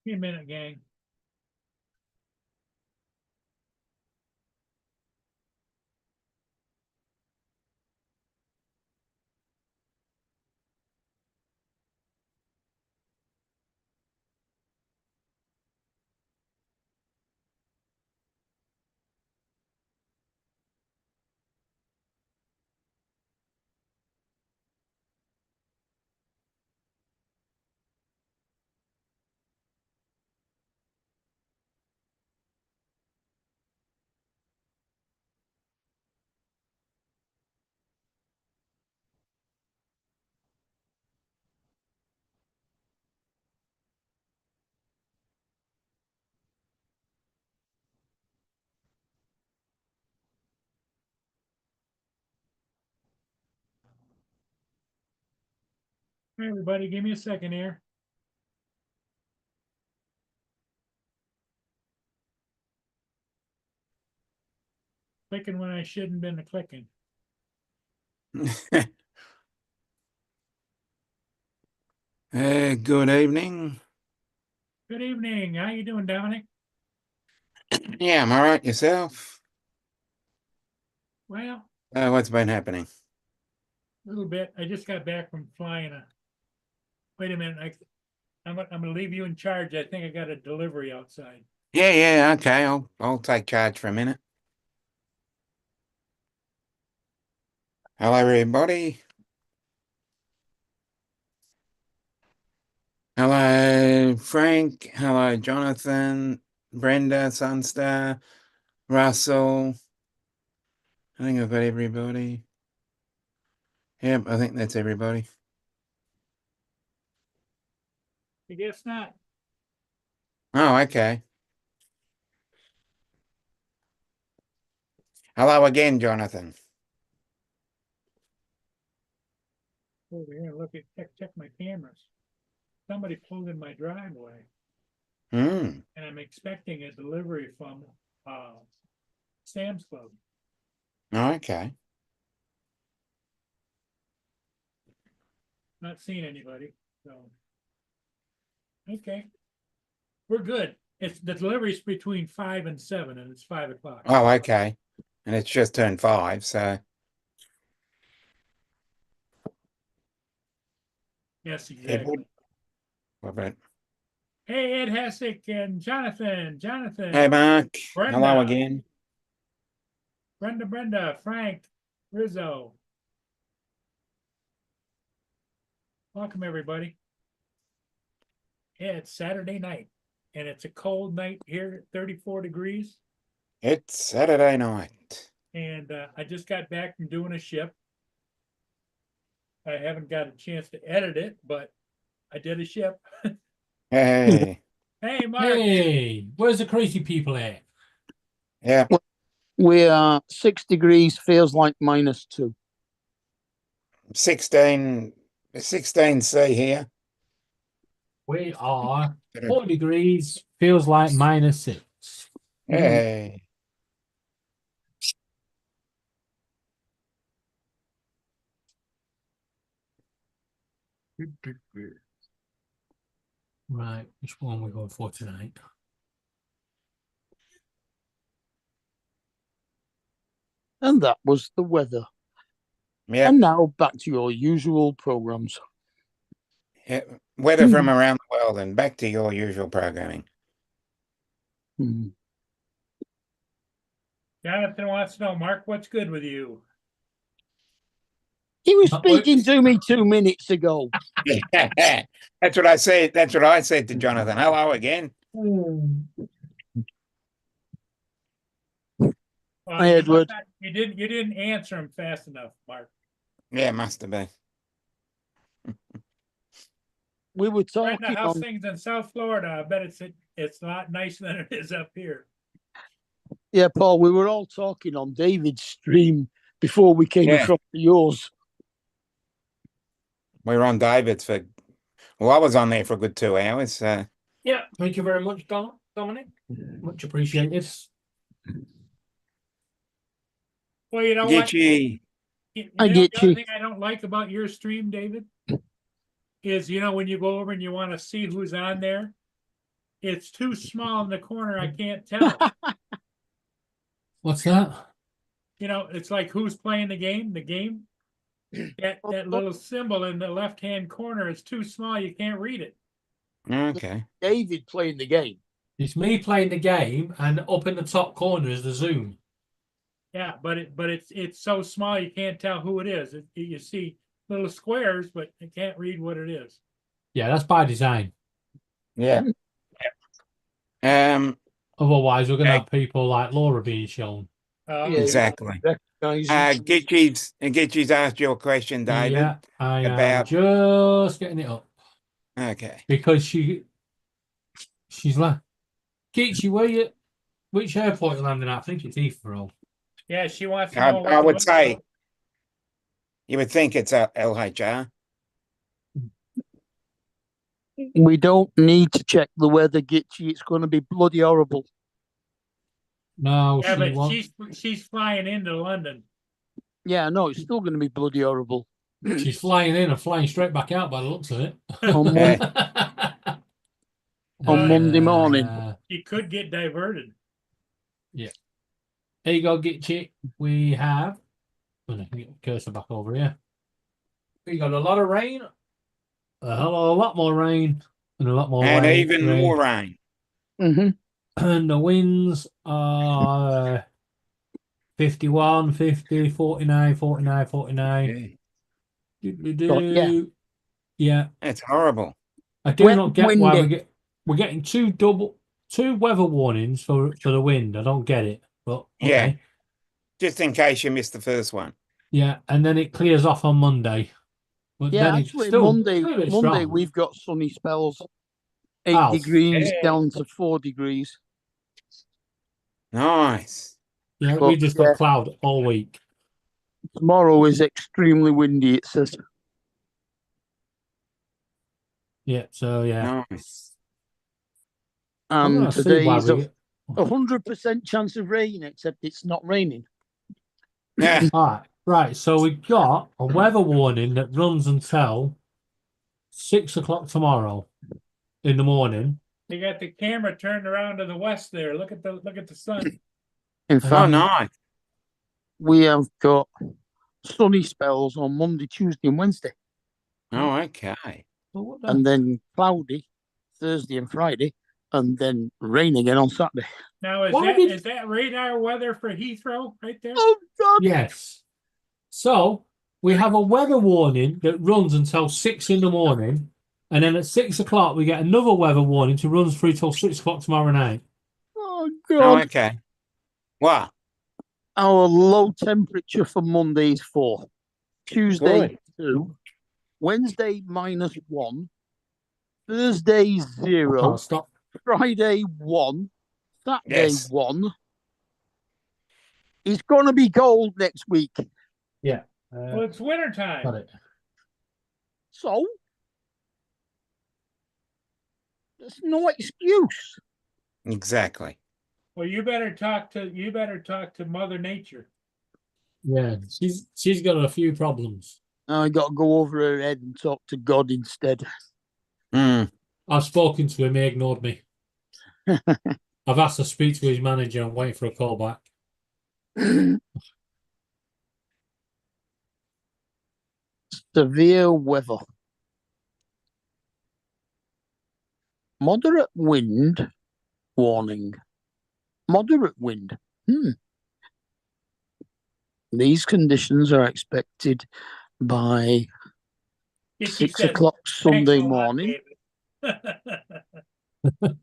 Give me a minute, gang. Hey, everybody, give me a second here. Clicking when I shouldn't been clicking. Good evening. Good evening. How you doing, Dominic? Yeah, I'm all right. Yourself? Well, What's been happening? a little bit. I just got back from flying a. Wait a minute. I'm gonna leave you in charge. I think I got a delivery outside. Yeah, okay. I'll take charge for a minute. Hello, everybody. Hello, Frank. Hello, Jonathan, Brenda, Sunstar, Russell. I think I've got everybody. Yep, I think that's everybody. I guess not. Oh, okay. Hello again, Jonathan. Over here, look at check my cameras. Somebody pulled in my driveway, Hmm. and I'm expecting a delivery from Sam's Club. Okay. Not seeing anybody. So okay. We're good. It's the delivery's between 5 and 7, and it's 5 o'clock. Oh, okay. And it's just turned 5, so Yes, exactly. love it. Hey, Ed Hessick and Jonathan. Hey, Mark. Brenda. Hello again. Brenda, Frank, Rizzo. Welcome, everybody. Yeah, it's Saturday night, and it's a cold night here, 34 degrees. It's Saturday night. And I just got back from doing a ship. I haven't got a chance to edit it, but I did a ship. Hey. Hey, Mark. Hey, where's the crazy people at? Yeah. We are 6 degrees, feels like -2. 16 C here. We are 4 degrees, feels like -6. Hey. Right, which one we going for tonight? And that was the weather. Yeah. And now back to your usual programs. Yeah. Weather from around the world and back to your usual programming. Jonathan wants to know, Mark, what's good with you? He was speaking to me 2 minutes ago. That's what I said. That's what I said to Jonathan. Hello again. Hi, Edward. You didn't answer him fast enough, Mark. Yeah, must have been. We were Brenda, talking how's on. things in South Florida? I bet it's a lot nicer than it is up here. Yeah, Paul, we were all talking on David's stream before we came across yours. We were on David's for, well, I was on there for a good 2 hours. Yeah, thank you very much, Dominic. Much appreciated. Well, you know Get what? you. The I other get you. thing I don't like about your stream, David, is when you go over and you want to see who's on there, it's too small in the corner. I can't tell. What's that? You know, it's like who's playing the game. The game. That little symbol in the left-hand corner is too small. You can't read it. Okay. David playing the game. It's me playing the game, and up in the top corner is the Zoom. Yeah, but it's so small you can't tell who it is. You see little squares, but you can't read what it is. Yeah, that's by design. Yeah. Otherwise, we're going to Okay. have people like Laura being shown. Yeah. Exactly. Recognise Gitchy's asked your question, David. Yeah, I am about- just getting it up Okay. because she's like, Gitchy, which airport you landing at? I think it's Heathrow. Yeah, she wants to I- know. I would say- You would think it's a LHR. we don't need to check the weather, Gitchy. It's going to be bloody horrible. No, Yeah, she but won't. she's flying into London. Yeah, no, it's still going to be bloody horrible. She's flying in and flying straight back out by the looks of it. On, Yeah. on Monday morning. She could get diverted. There you go, Gitchy. We have. I'm going to get the cursor back over here. We got a lot of rain, a lot more rain, and a lot more And rain, even more rain. Mm-hmm. And the winds are 51, 50, 49, 49, 49. Yeah. Yeah. Yeah. It's horrible. I do Wet, not get why windy. we're getting two weather warnings for the wind. I don't get it. But okay. Yeah. Just in case you missed the first one. Yeah, and then it clears off on Monday. But Yeah, then it's actually, still Monday really strong. we've got sunny spells. 8 Oh, degrees yeah. down to 4 degrees. Nice. Yeah, but, we just yeah. got cloud all week. Tomorrow is extremely windy, it says. Yeah, so yeah. Nice. I'm And gonna see why today's we 100% chance of rain, except it's not raining. Yeah. Right. So we got a weather warning that runs until 6 o'clock tomorrow in the morning. They got the camera turned around to the west there. Look at the sun. In Oh, fact, nice. we have got sunny spells on Monday, Tuesday, and Wednesday, Oh, okay. But what the- and then cloudy Thursday and Friday, and then rain again on Saturday. Now Why did- is that radar weather for Heathrow right there? Oh, God! Yes. So we have a weather warning that runs until 6 in the morning, and then at 6 o'clock we get another weather warning to run through till 6 o'clock tomorrow night. Oh, Oh, God. okay. Wow. Our low temperature for Monday is 4. Tuesday, Good. 2. Wednesday, -1. Thursday, 0. Oh, stop. Friday, 1. Saturday, Yes. 1. It's going to be cold next week. Well, it's wintertime. Got it. So, there's no excuse. Exactly. Well, you better talk to Mother Nature. Yeah, she's got a few problems. I got to go over her head and talk to God instead. Mm. I've spoken to him, he ignored me. I've asked to speak to his manager. I'm waiting for a call back. Severe weather. Moderate wind warning. Moderate wind. These conditions are expected by She 6 says, o'clock "Thanks Sunday a lot, morning. David."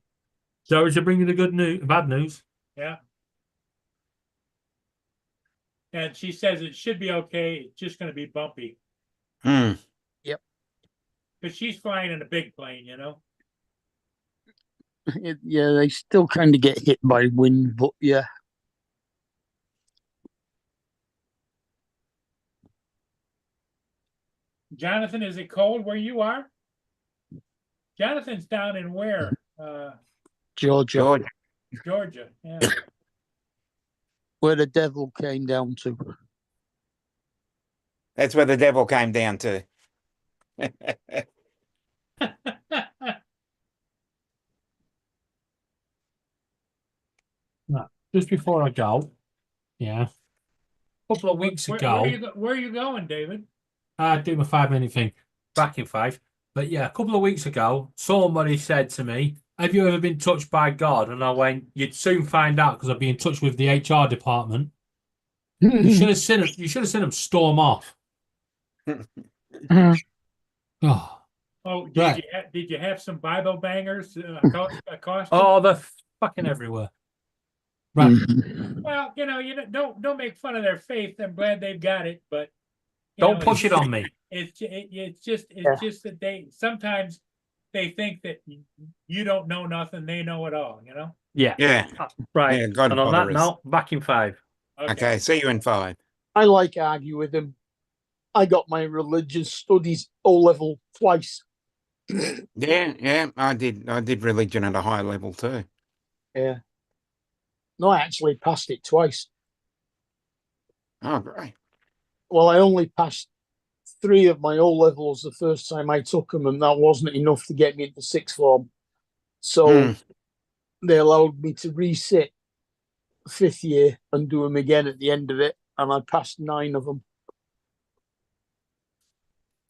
So is you bringing the good news, bad news? Yeah. And she says it should be okay. It's just going to be bumpy Mm. because she's flying in a big plane, you know. Yeah, they still kind of get hit by wind, but yeah. Jonathan, is it cold where you are? Jonathan's down in where? Georgia, Georgia. Georgia. Yeah. where the devil came down to. That's where the devil came down to. just before I go, yeah, a couple of weeks ago, Where are you going, David? I do my 5 minute thing, back in 5. But yeah, a couple of weeks ago, somebody said to me, "Have you ever been touched by God?" And I went, "You'd soon find out because I'd be in touch with the HR department." You should have seen him. You should have seen him storm off. Oh, Oh, Right. did you have some Bible bangers accost you? oh, they're fucking everywhere. Right. Well, don't make fun of their faith. I'm glad they've got it, but Don't push it on me. It's just that they sometimes they think that you don't know nothing, they know it all. Yeah. Yeah. Right. Yeah, God And on that bother us. note, back in 5. Okay, see you in 5. I like argue with him. I got my religious studies O level twice. Yeah, I did religion at a high level too. Yeah. No, I actually passed it twice. Oh, great. Well, I only passed 3 of my O levels the first time I took them, and that wasn't enough to get me into sixth form. So they allowed me to resit 5th year and do them again at the end of it, and I passed 9 of them.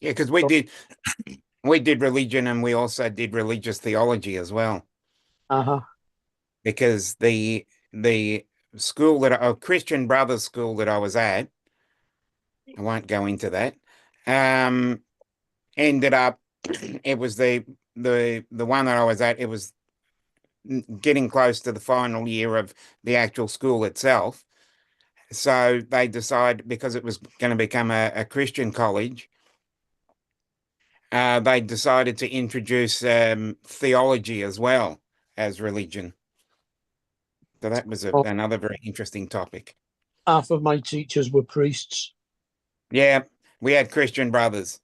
Yeah, because we did religion and we also did religious theology as well. Because the school Christian Brothers school that I was at, I won't go into that, ended up it was the one that I was at, it was getting close to the final year of the actual school itself. So they decided, because it was going to become a Christian college, they decided to introduce theology as well as religion. So that was another very interesting topic. Half of my teachers were priests. Yeah, we had Christian Brothers.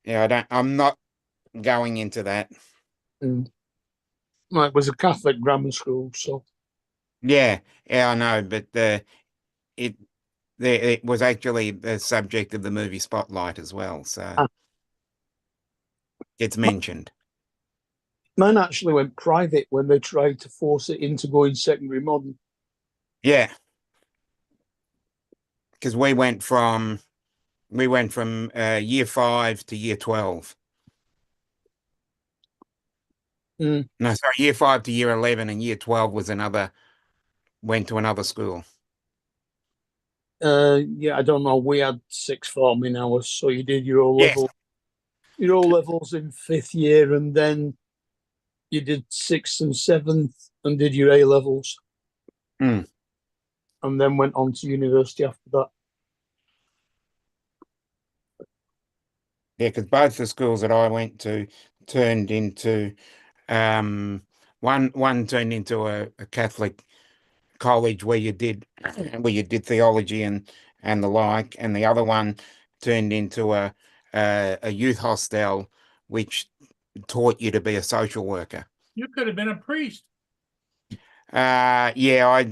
Yeah, I'm not going into that. Well, it was a Catholic grammar school, so. Yeah, I know, but it was actually the subject of the movie Spotlight as well, so it's mentioned. Mine actually went private when they tried to force it into going secondary modern. Yeah, because we went from year 5 to year 12. No, sorry, year 5 to year 11, and year 12 went to another school. Yeah, I don't know. We had sixth form in ours, so you did your O level, your O levels in 5th year, and then you did 6th and 7th, and did your A levels, and then went on to university after that. Yeah, because both the schools that I went to turned into one turned into a Catholic college where you did theology and the like, and the other one turned into a youth hostel which taught you to be a social worker. You could have been a priest. Yeah,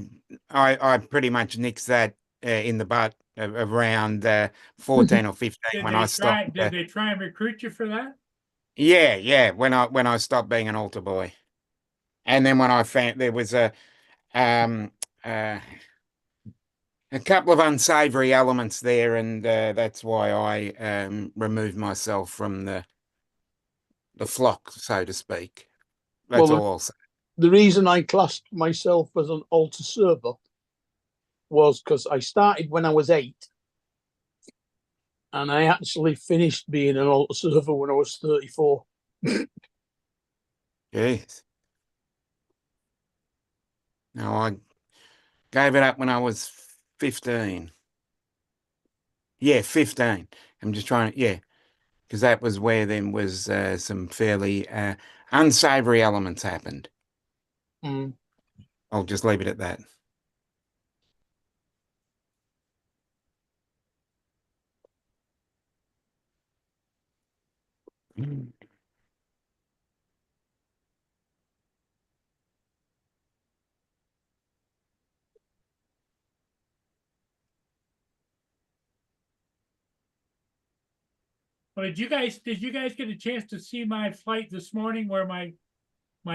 I pretty much nixed that in the butt around 14 or 15 when I stopped. Did they try and recruit you for that? Yeah, when I stopped being an altar boy, and then when I found there was a couple of unsavory elements there, and that's why I removed myself from the flock, so to speak. That's all I'll say. The reason I classed myself as an altar server was because I started when I was 8, and I actually finished being an altar server when I was 34. Yes. No, I gave it up when I was 15. Yeah, 15. I'm just trying to, because that was where then was some fairly unsavory elements happened. I'll just leave it at that. Well, did you guys get a chance to see my flight this morning where my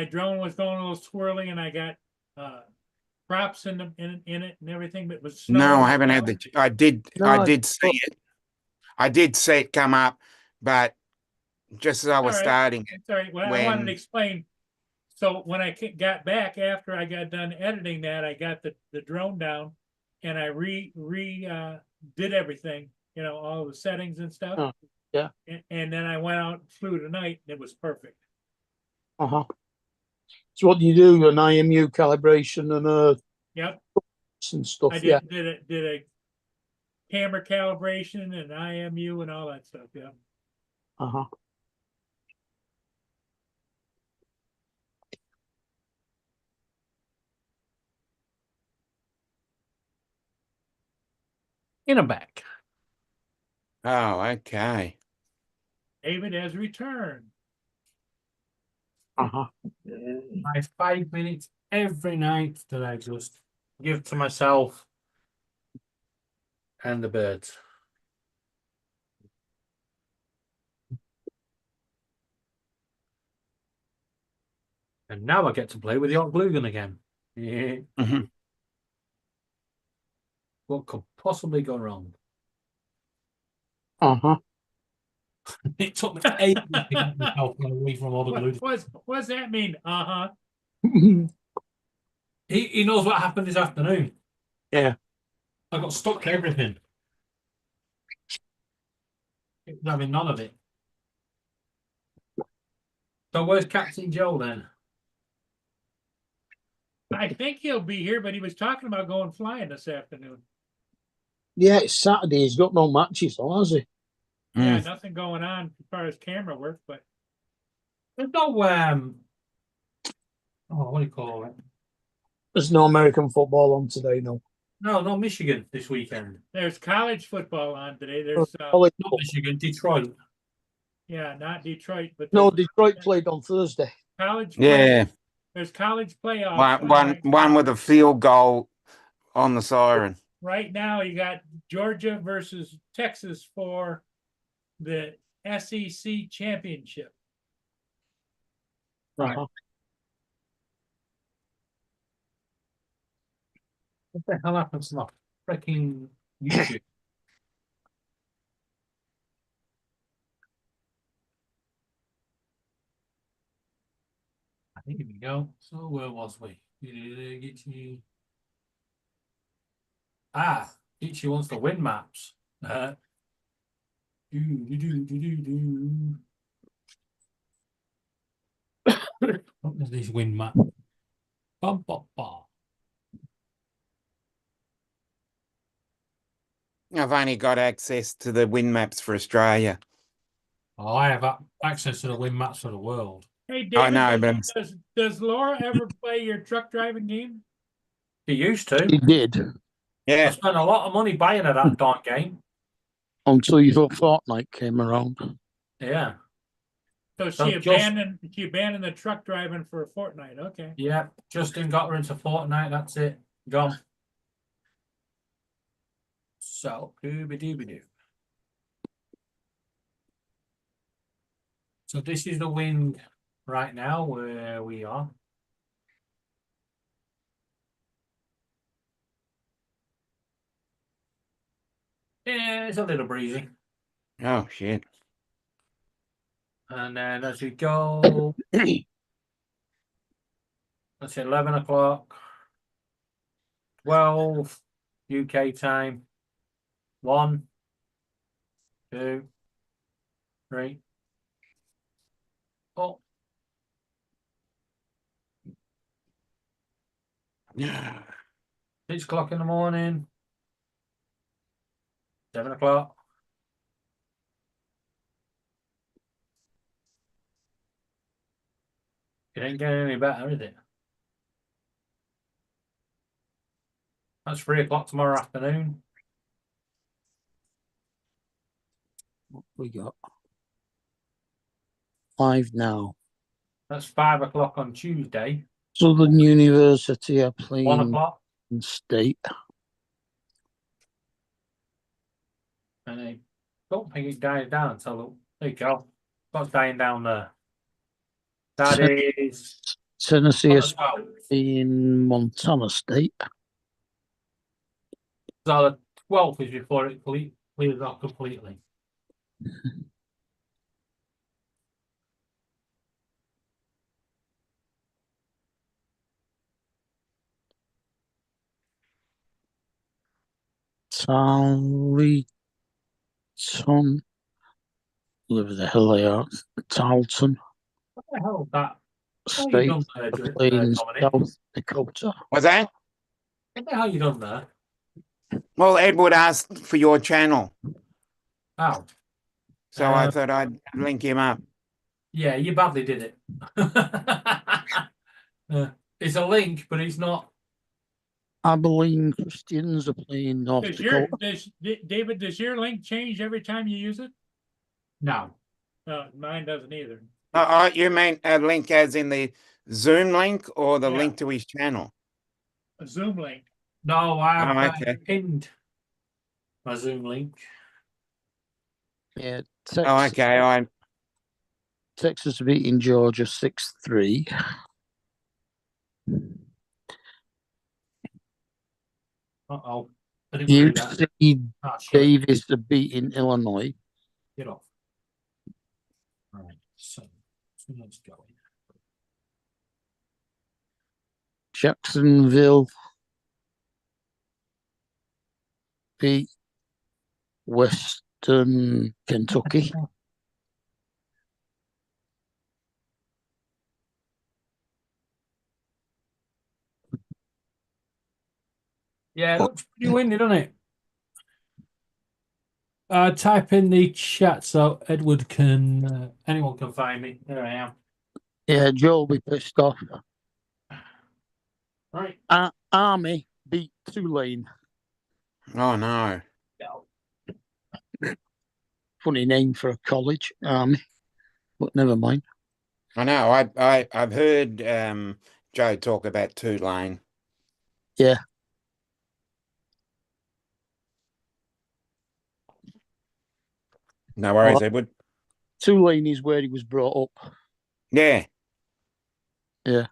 drone was going a little swirling and I got props in it and everything, but it was No, snowing. I haven't had the. I No, did see it. I did see it come up, but just as I was All right. starting it, Sorry, well, I wanted to when explain. So when I got back after I got done editing that, I got the drone down and I did everything, all the settings and stuff. Oh, yeah. And then I went out and flew tonight and it was perfect. uh-huh. So what do you do? An IMU calibration and Yep. and stuff. I Yeah. did a camera calibration and IMU and all that stuff. Yeah. Uh-huh. In a back. oh, okay. David has returned. Uh-huh. My 5 minutes every night that I just give to myself and the birds. And now I get to play with the old glue gun again. Yeah. Mhm. What could possibly go wrong? Uh-huh. It took me ages to get myself away from all the glue. What does that mean? Uh-huh. He knows what happened this afternoon. Yeah. I got stuck to everything. Having none of it. So where's Captain Joe then? I think he'll be here, but he was talking about going flying this afternoon. Yeah, it's Saturday. He's got no matches on, has he? Yeah, Mm. nothing going on as far as camera work, but There's no what do you call it? There's no American football on today, no. No, Michigan this weekend. there's college football on today. There's College Not football. Michigan, Detroit. yeah, not Detroit, but No, there's Detroit played on Thursday. college Yeah, there's college playoffs on one right one now. with a field goal on the siren. Right now you got Georgia versus Texas for the SEC championship. Right. Uh-huh. What the hell happens to my freaking YouTube? Here we go. So where was we? Ichi wants the wind maps. What is this wind map? Bum, bum, bum. I've only got access to the wind maps for Australia. Oh, I have access to the wind maps for the world. Hey I David, know, but does Laura ever play your truck driving game? He used to. He did I yeah, spent a lot of money buying her that darn game. until you thought Fortnite came around. Yeah. So So she abandoned the truck driving for a fortnight. Okay. Yeah. Justin got her into Fortnite. That's it. Gone. So, dooby-dooby-doo. So this is the wind right now where we are. Yeah, it's a little breezy. oh shit. And then as we go, that's 11 o'clock, 12 UK time, 1, 2, 3, 4. Yeah. 6 o'clock in the morning, 7 o'clock. It ain't getting any better, is it? That's 3 o'clock tomorrow afternoon. What we got? 5 now. That's 5 o'clock on Tuesday. Southern University are 1 playing o'clock. State. And I don't think it dies down. So there you go. What's dying down there? That is Tennessee On is the 12th. in Montana State. So the 12th is before it clears off completely. Tarleton, whatever the hell they are, Tarleton What the hell is that? What have you State done there, Plains, Dominic? South Dakota. What's that? What the hell you done there? Well, Edward asked for your channel, Oh, so I thought I'd link him up. yeah, you badly did it. It's a link, but it's not. Abilene Christians are playing North Dakota. David, does your link change every time you use it? No. No, mine doesn't either. You mean a link as in the Zoom link or the Yeah. link to his channel? A Zoom link. No, I've Oh, okay. pinned my Zoom link. Yeah, Oh, okay. Texas beating Georgia 6-3. Uh-oh. I didn't do that. UC Ah, shit. Davis are beating Illinois. Get off. All right. So let's go. Jacksonville beat Western Kentucky. Yeah, it looks pretty windy, doesn't it? Type in the chat so Edward can, anyone can find me. There I am. Yeah, Joe will be pissed off. Right. Army beat Tulane. Oh no. Funny name for a college, Army, but never mind. I know. I've heard Joe talk about Tulane. Yeah. No worries, Well, Edward. Tulane is where he was brought up. Yeah. Yeah.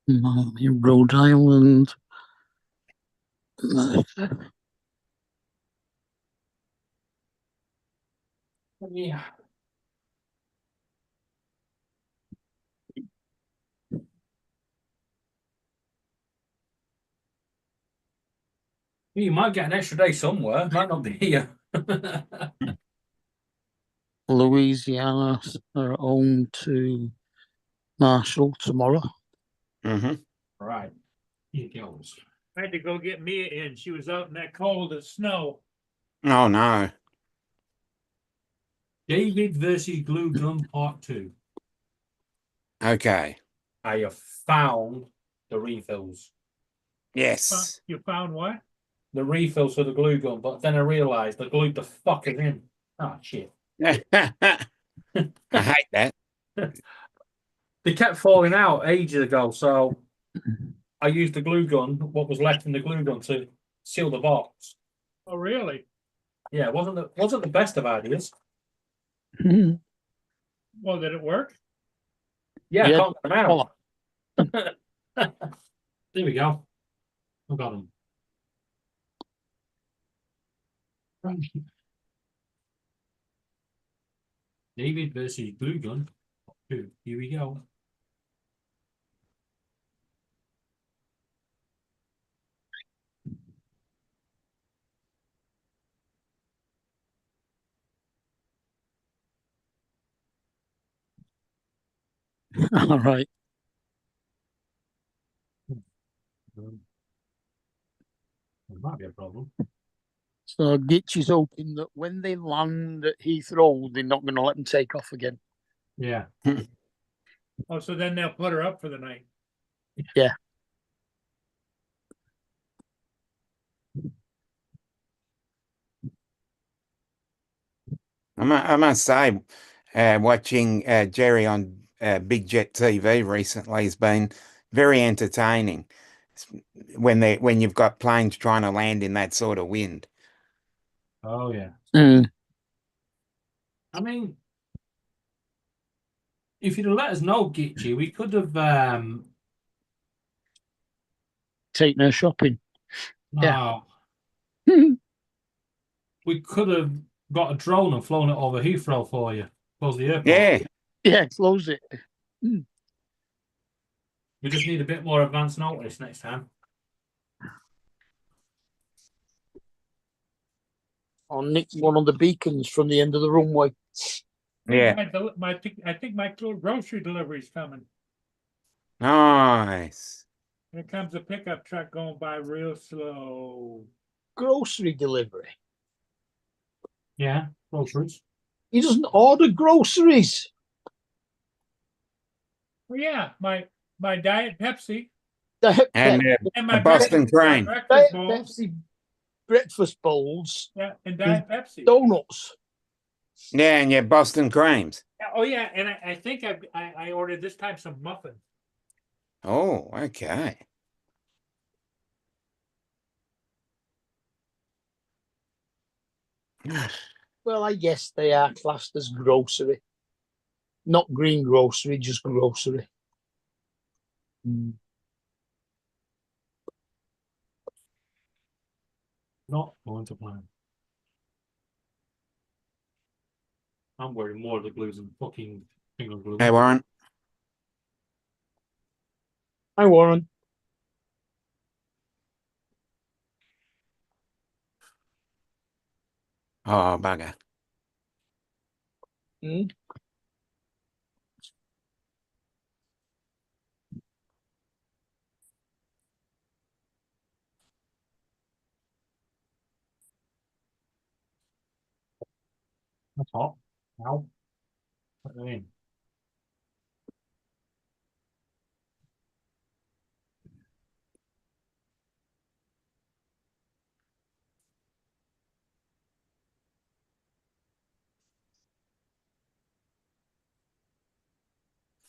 In Rhode Island. Yeah. You might get an extra day somewhere. Might not be here. Louisiana are home to Marshall tomorrow. Mm-hmm. Right. Here goes. I had to go get Mia in. She was out in that cold and snow. Oh no. David versus Glue Gun Part 2. Okay. I have found the refills. Yes. You found what? The refills for the glue gun, but then I realised I glued the fuckers in. Oh shit. I hate that. They kept falling out ages ago, so I used the glue gun, what was left in the glue gun, to seal the box. Oh, really? Yeah, it wasn't the best of ideas. Well, did it work? Yeah, Yeah. I can't get them out. There we go. I got them. David versus Glue Gun. Here we go. All right. There might be a problem. So Gitch is hoping that when they land at Heathrow, they're not going to let them take off again. Yeah. Oh, so then they'll put her up for the night. Yeah. I must say, watching Jerry on Big Jet TV recently has been very entertaining. When you've got planes trying to land in that sort of wind. Oh yeah. Mm. I mean, if you'd have let us know, Gitchy, we could have. Taking her shopping. Yeah. We could have got a drone and flown it over Heathrow for you. Close the airport. Yeah. Yeah, close it. We just need a bit more advance notice next time. Or nick one of the beacons from the end of the runway. Yeah. I think my grocery delivery is coming. Nice. Here comes a pickup truck going by real slow. Grocery delivery. Yeah, groceries. He doesn't order groceries. Well, yeah, my Diet Pepsi Diet And and a Boston cream. breakfast bowl. Pepsi breakfast bowls, Yeah, and Diet Pepsi. donuts. Yeah, and your Boston creams. Yeah, oh yeah, and I think I ordered this time some muffins. Oh, okay. Well, I guess they are classed as grocery. Not green grocery, just grocery. Not going to plan. I'm wearing more of the glues than fucking finger glue. Hey, Warren. Hi, Warren. Oh, bugger. Hmm? That's hot. Now, put it in.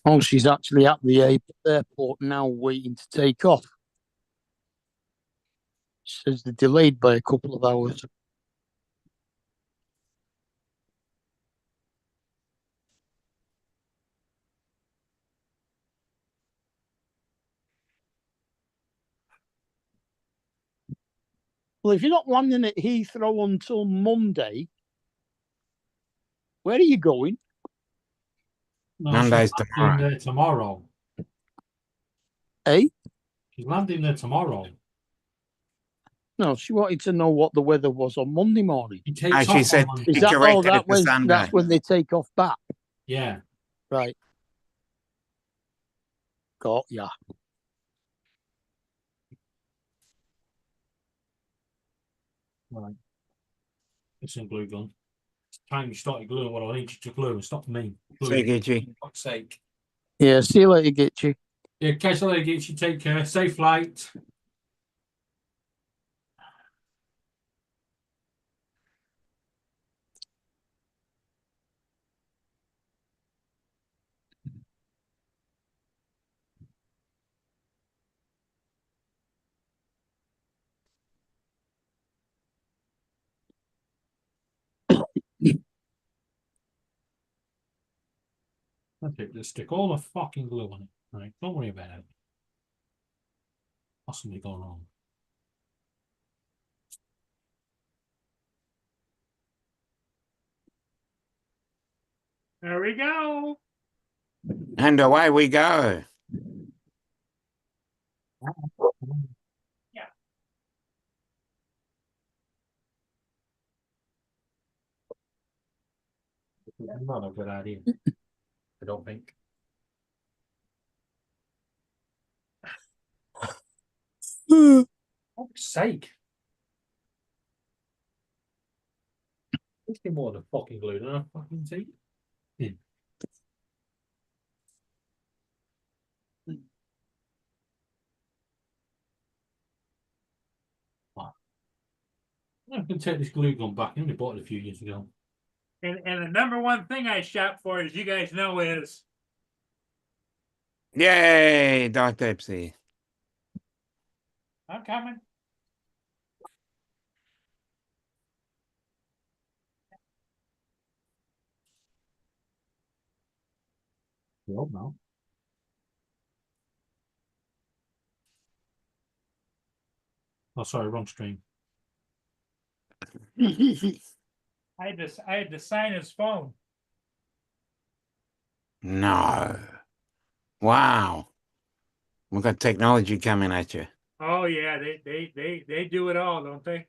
Oh, she's actually at the airport now waiting to take off. She says they're delayed by a couple of hours. Well, if you're not landing at Heathrow until Monday, where are you going? No, Monday's she's landing tomorrow. there tomorrow. Eh? She's landing there tomorrow. No, she wanted to know what the weather was on Monday morning. He And takes she off said on Monday. Is that corrected it for when Sunday. that's when they take off back? Yeah. Right. Got ya. Right. It's in glue gun. It's time you started gluing what I need you to glue and stop me. See, Gluing. Gitchy. For fuck's sake. Yeah, see you later, Gitchy. Yeah, catch you later, Gitchy. Take care. Safe flight. Okay, just stick all the fucking glue on it. Right, don't worry about it. Possibly go wrong. There we go. And away we go. Not a good idea. I don't think. For fuck's sake. Let's get more of the fucking glue than I fucking see. Yeah. I can take this glue gun back. I only bought it a few years ago. And the number one thing I shop for, as you guys know, is Yay, Diet Pepsi. I'm coming. Well, no. Oh, sorry, wrong stream. I had to sign his phone. No. Wow. We've got technology coming at you. Oh yeah, they do it all, don't they?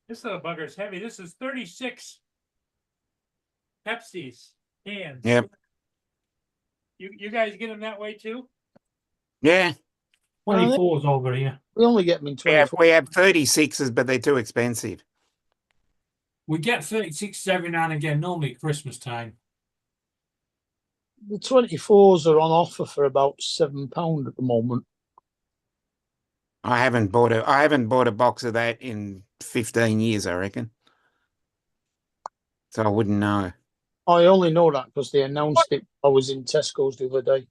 This little bugger's heavy. This is 36 Pepsi's cans. Yep. You guys get them that way too? Yeah. 24's over here. We only get them in We have, 24. we have 36s, but they're too expensive. We get 36s every now and again, normally at Christmas time. The 24s are on offer for about £7 at the moment. I haven't bought a box of that in 15 years, I reckon. So I wouldn't know. I only know that because they announced it. I was in Tesco's the other day.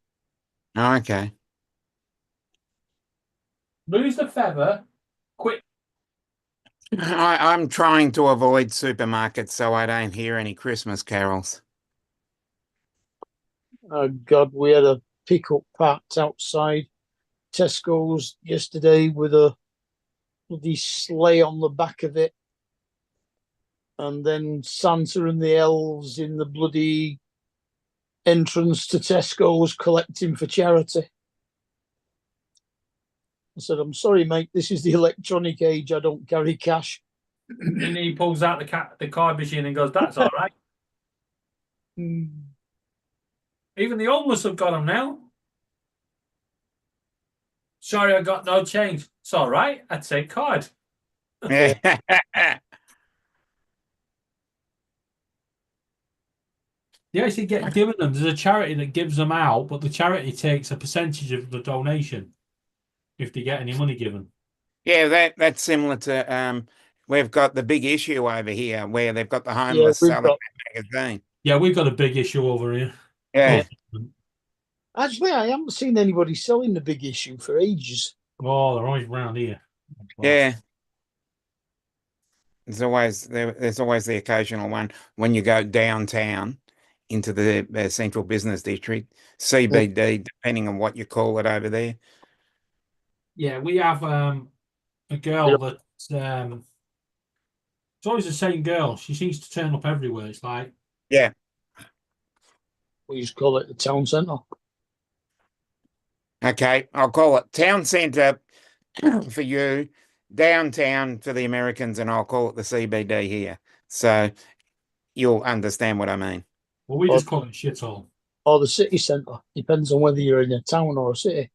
Oh, okay. Lose the feather. Quick. I'm trying to avoid supermarkets so I don't hear any Christmas carols. God, we had a pickup parked outside Tesco's yesterday with a bloody sleigh on the back of it. And then Santa and the elves in the bloody entrance to Tesco's collecting for charity. I said, I'm sorry, mate, this is the electronic age. I don't carry cash. And he pulls out the card machine and goes, "That's all right." Even the homeless have got them now. Sorry, I got no change. It's all right. I'd say card. Yeah. They actually get given them. There's a charity that gives them out, but the charity takes a percentage of the donation if they get any money given. Yeah, that's similar to we've got the Big Issue over here where they've got the Yeah, homeless we've selling got. that magazine. Yeah, we've got a big issue over here. Yeah. Actually, I haven't seen anybody selling the Big Issue for ages. Oh, they're always around here. Yeah. There's always the occasional one when you go downtown into the central business district, CBD, depending on what you call it over there. Yeah, we have a girl that it's always the same girl. She seems to turn up everywhere. It's like, Yeah. We used to call it the town centre. Okay, I'll call it town centre for you, downtown for the Americans, and I'll call it the CBD here. So you'll understand what I mean. well, we just call it shithole. Or the city centre. Depends on whether you're in a town or a city.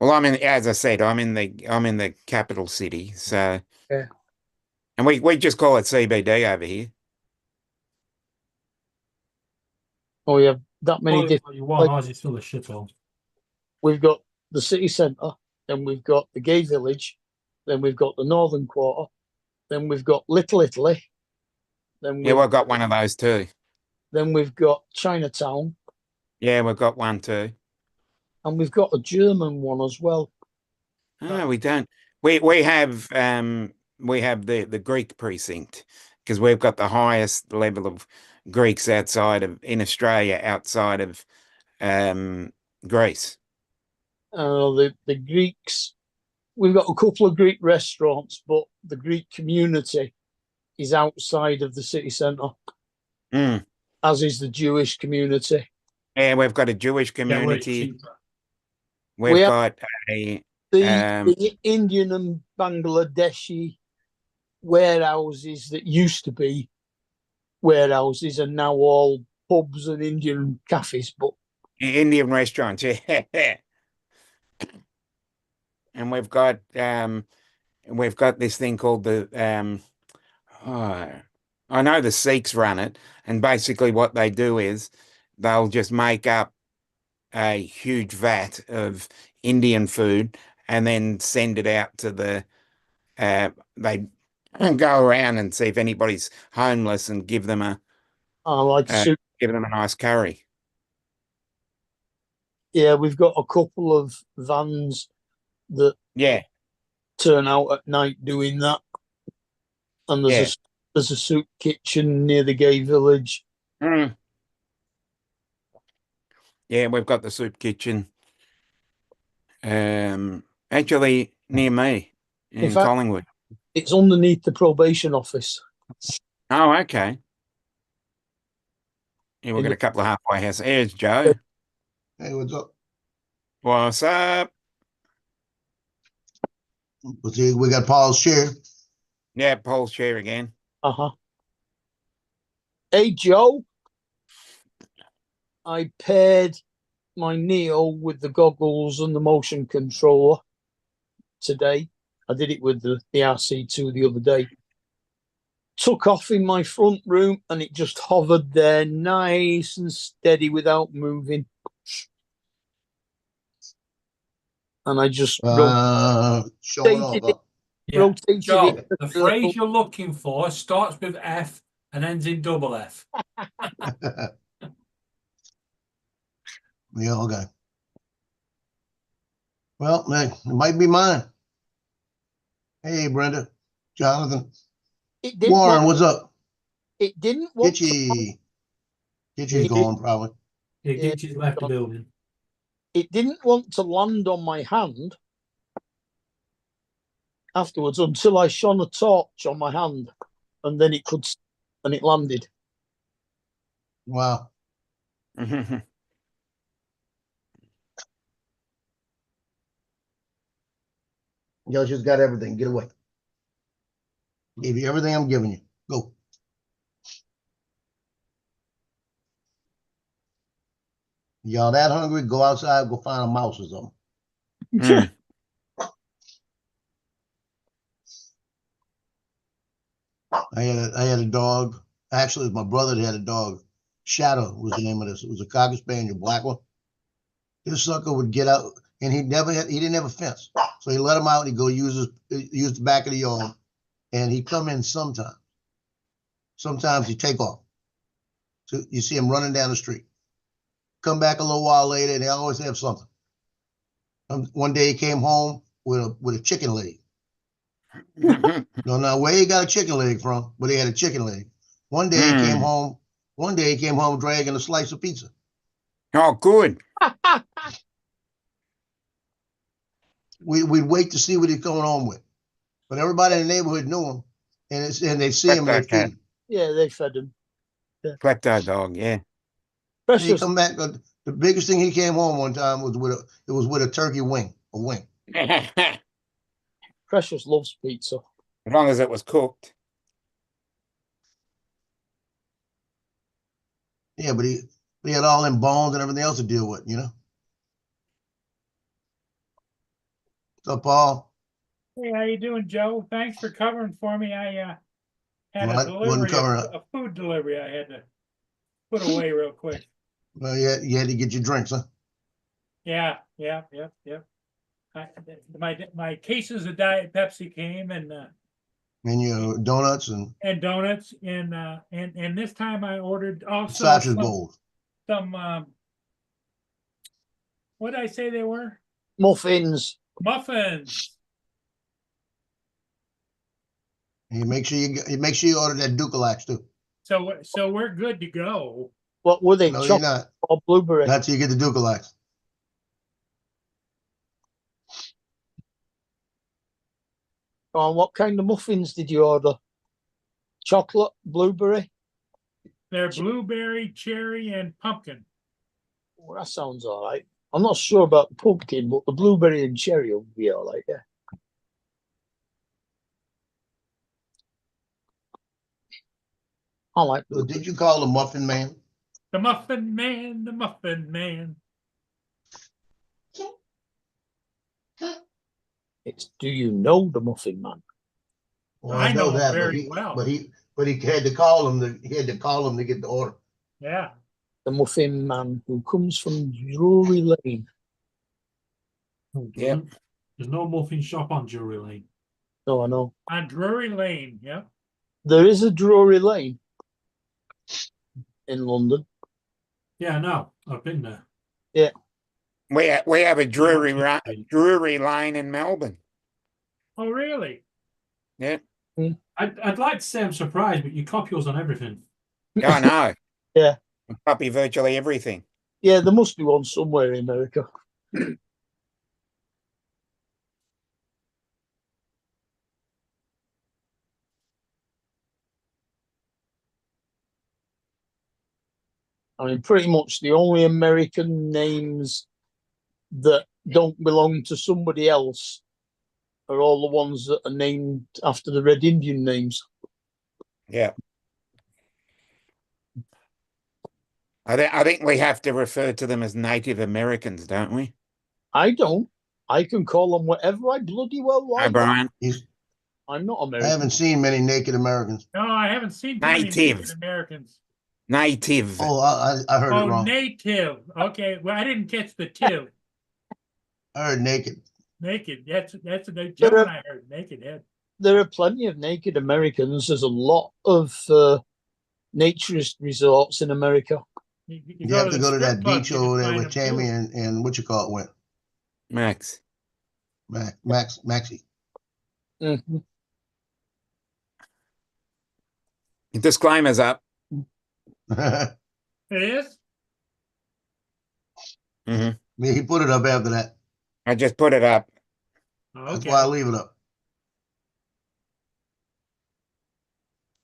Well, as I said, I'm in the capital city, so Yeah. and we just call it CBD over here. Oh, we have that many Call it different. what you want. Ours is still a shithole. We've got the city centre, then we've got the gay village, then we've got the northern quarter, then we've got Little Italy, then Yeah, we've got one of those too. then we've got Chinatown, Yeah, we've got one too. and we've got a German one as well. Oh, we don't. We have the Greek precinct because we've got the highest level of Greeks in Australia outside of Greece. The Greeks, we've got a couple of Greek restaurants, but the Greek community is outside of the city centre, as is the Jewish community. Yeah, we've got a Jewish Yeah, we're community. cheaper. We've have- got a The Indian and Bangladeshi warehouses that used to be warehouses are now all pubs and Indian cafes, but Indian restaurant, yeah. And we've got this thing called the I know the Sikhs run it, and basically what they do is they'll just make up a huge vat of Indian food and then send it out to they go around and see if anybody's homeless and give them a I like soup. give them a nice curry. Yeah, we've got a couple of vans that Yeah. turn out at night doing that. And there's a soup kitchen near the gay village. Mm. Yeah, we've got the soup kitchen. Actually near me in fact- Collingwood. It's underneath the probation office. Oh, okay. Yeah, we've In got the- a couple of halfway houses. Here's Joe. Hey, what's up? What's up? We got Paul's chair. Yeah, Paul's chair again. Uh-huh. Hey, Joe. I paired my Neo with the goggles and the motion controller today. I did it with the RC2 the other day. Took off in my front room and it just hovered there nice and steady without moving. And I just Showing off. Huh? Yeah. rotated Joe, it. the phrase you're looking for starts with F and ends in double F. Yeah, okay. Well, man, it might be mine. Hey, Brenda, Jonathan, It didn't Warren, want, what's up? it didn't want to, Gitchy. Gitchy's Yeah. gone, probably. Yeah, Yeah. Gitchy's left the building. it didn't want to land on my hand afterwards until I shone a torch on my hand and then it landed. Wow. Y'all just got everything. Get away. Gave you everything I'm giving you. Go. Y'all that hungry? Go outside, go find a mouse or something. Mm. I had a dog. Actually, it was my brother that had a dog. Shadow was the name of this. It was a Cocker Spaniel, black one. This sucker would get out, and he didn't have a fence, so he let him out. And he'd go use the back of the yard, and he'd come in sometimes. Sometimes he'd take off. So you see him running down the street. Come back a little while later, and they always have something. One day he came home with a chicken leg. Don't know where he got a chicken leg from, but he had a chicken leg. One day he came home. One day he came home dragging a slice of pizza. Oh, good. We'd wait to see what he's going home with, but everybody in the neighborhood knew him, and they see him and they feed him. Yeah, they fed him. Klepto dog, yeah. And he Precious, come back. The biggest thing he came home one time was with a turkey wing, a wing. As Precious loves pizza. long as it was cooked. Yeah, but he had all them bones and everything else to deal with, you know. What's up, Paul? Hey, how you doing, Joe? Thanks for covering for me. I had Well, I a wasn't delivery, covering a food delivery I had to put away real quick. Well, yeah, you had to get your drinks, huh? Yeah. My cases of Diet Pepsi came and And your donuts and donuts and this time I ordered also sausage bowls. some what did I say they were? Muffins. Muffins. And you make sure you order that Dukalax too. So we're good to go. What were they? No, you're Chocolate not. or blueberry? Not till you get the Dukalax. Oh, what kind of muffins did you order? Chocolate, blueberry? They're blueberry, cherry, and pumpkin. Well, that sounds all right. I'm not sure about the pumpkin, but the blueberry and cherry will be all right, yeah. I like So blueberry. did you call the Muffin Man? The Muffin Man, the Muffin Man. It's do you know the Muffin Man? Well, I know him that, very well. But he had to call him. He had to call him to get the order. Yeah. The Muffin Man who comes from Drury Lane. Yep. There's no muffin shop on Drury Lane. No, I know. On Drury Lane, yeah. There is a Drury Lane in London. Yeah, I know. I've been there. We have a Drury Lane in Melbourne. Oh, really? Yeah. I'd like to say I'm surprised, but you copy us on everything. I know. Yeah. We copy virtually everything. Yeah, there must be one somewhere in America. I mean, pretty much the only American names that don't belong to somebody else are all the ones that are named after the Red Indian names. Yeah. I think we have to refer to them as Native Americans, don't we? I don't. I can call them whatever I bloody well like. O'Brien. I'm not I American. haven't seen many naked Americans. No, I haven't seen too many Native. Native Americans. Native. Oh, I heard it Oh, wrong. native. Okay, well, I didn't catch the tiv. I heard naked. Naked. That's a good joke I heard. Naked head. There are plenty of naked Americans. There's a lot of naturist resorts in America. You have to the go to strip that club, beach you can over there find with them, Tammy too. and what you call it went. Max. Maxie. Mhm. Disclaimers up. It is? Hmm. Yeah, he put it up after that. I just put it up. That's Okay. why I leave it up.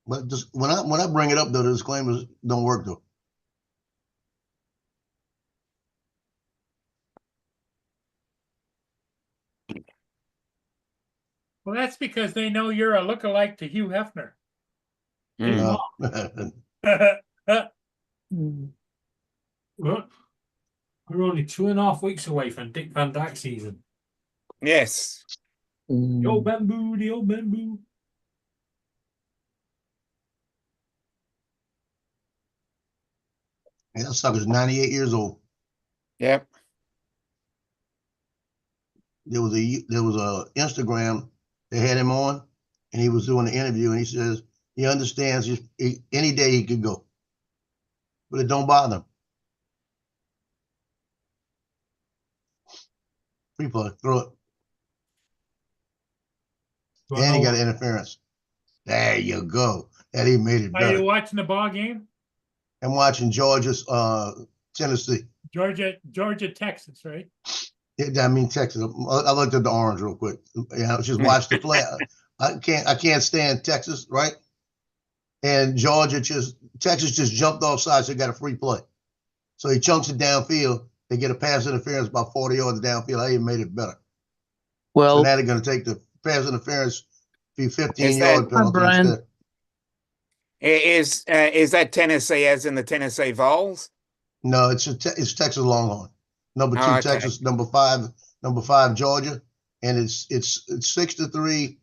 But just when I bring it up though, the disclaimers don't work though. Well, that's because they know you're a lookalike to Hugh Hefner. Mm. We're only 2.5 weeks away from Dick Van Dyke season. Yes. The old bamboo, the old bamboo. Yeah, that sucker's 98 years old. Yep. There was a Instagram they had him on, and he was doing an interview, and he says he understands any day he could go, but it don't bother him. Free play, throw it, and he got interference. There you go. That he made it Are you better. watching the ball game? I'm watching Georgia's Tennessee. Georgia, Texas, right? I mean Texas. I looked at the orange real quick. Yeah, just watch the play. I can't stand Texas, right? And Texas just jumped offside, so he got a free play. So he chunks it downfield. They get a pass interference about 40 yards downfield. I even made it better. Well, So now they're going to take the pass interference, be 15 Is yard that- penalty Brian. instead. Is that Tennessee as in the Tennessee Vols? No, it's Texas Longhorn. Number 2 Oh, okay. Texas, number five Georgia, and it's 6-3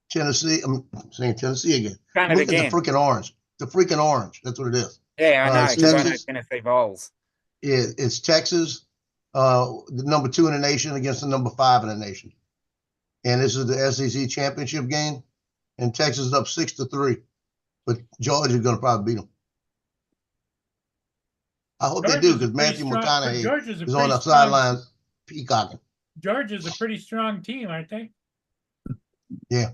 Tennessee. I'm saying Tennessee again. Kind of Look at the again. freaking orange. The freaking orange. That's what it is. Yeah, I know. it's 'cause I know Texas. Tennessee Vols. It's Texas, the number 2 in the nation against the number 5 in the nation. And this is the SEC championship game, and Texas is up 6-3, but Georgia's going to probably beat them. I hope they do, Georgia's a because pretty Matthew strong- McConaughey Georgia's a is on pretty the strong- sidelines peacocking. Georgia's a pretty strong team, aren't they? Yeah.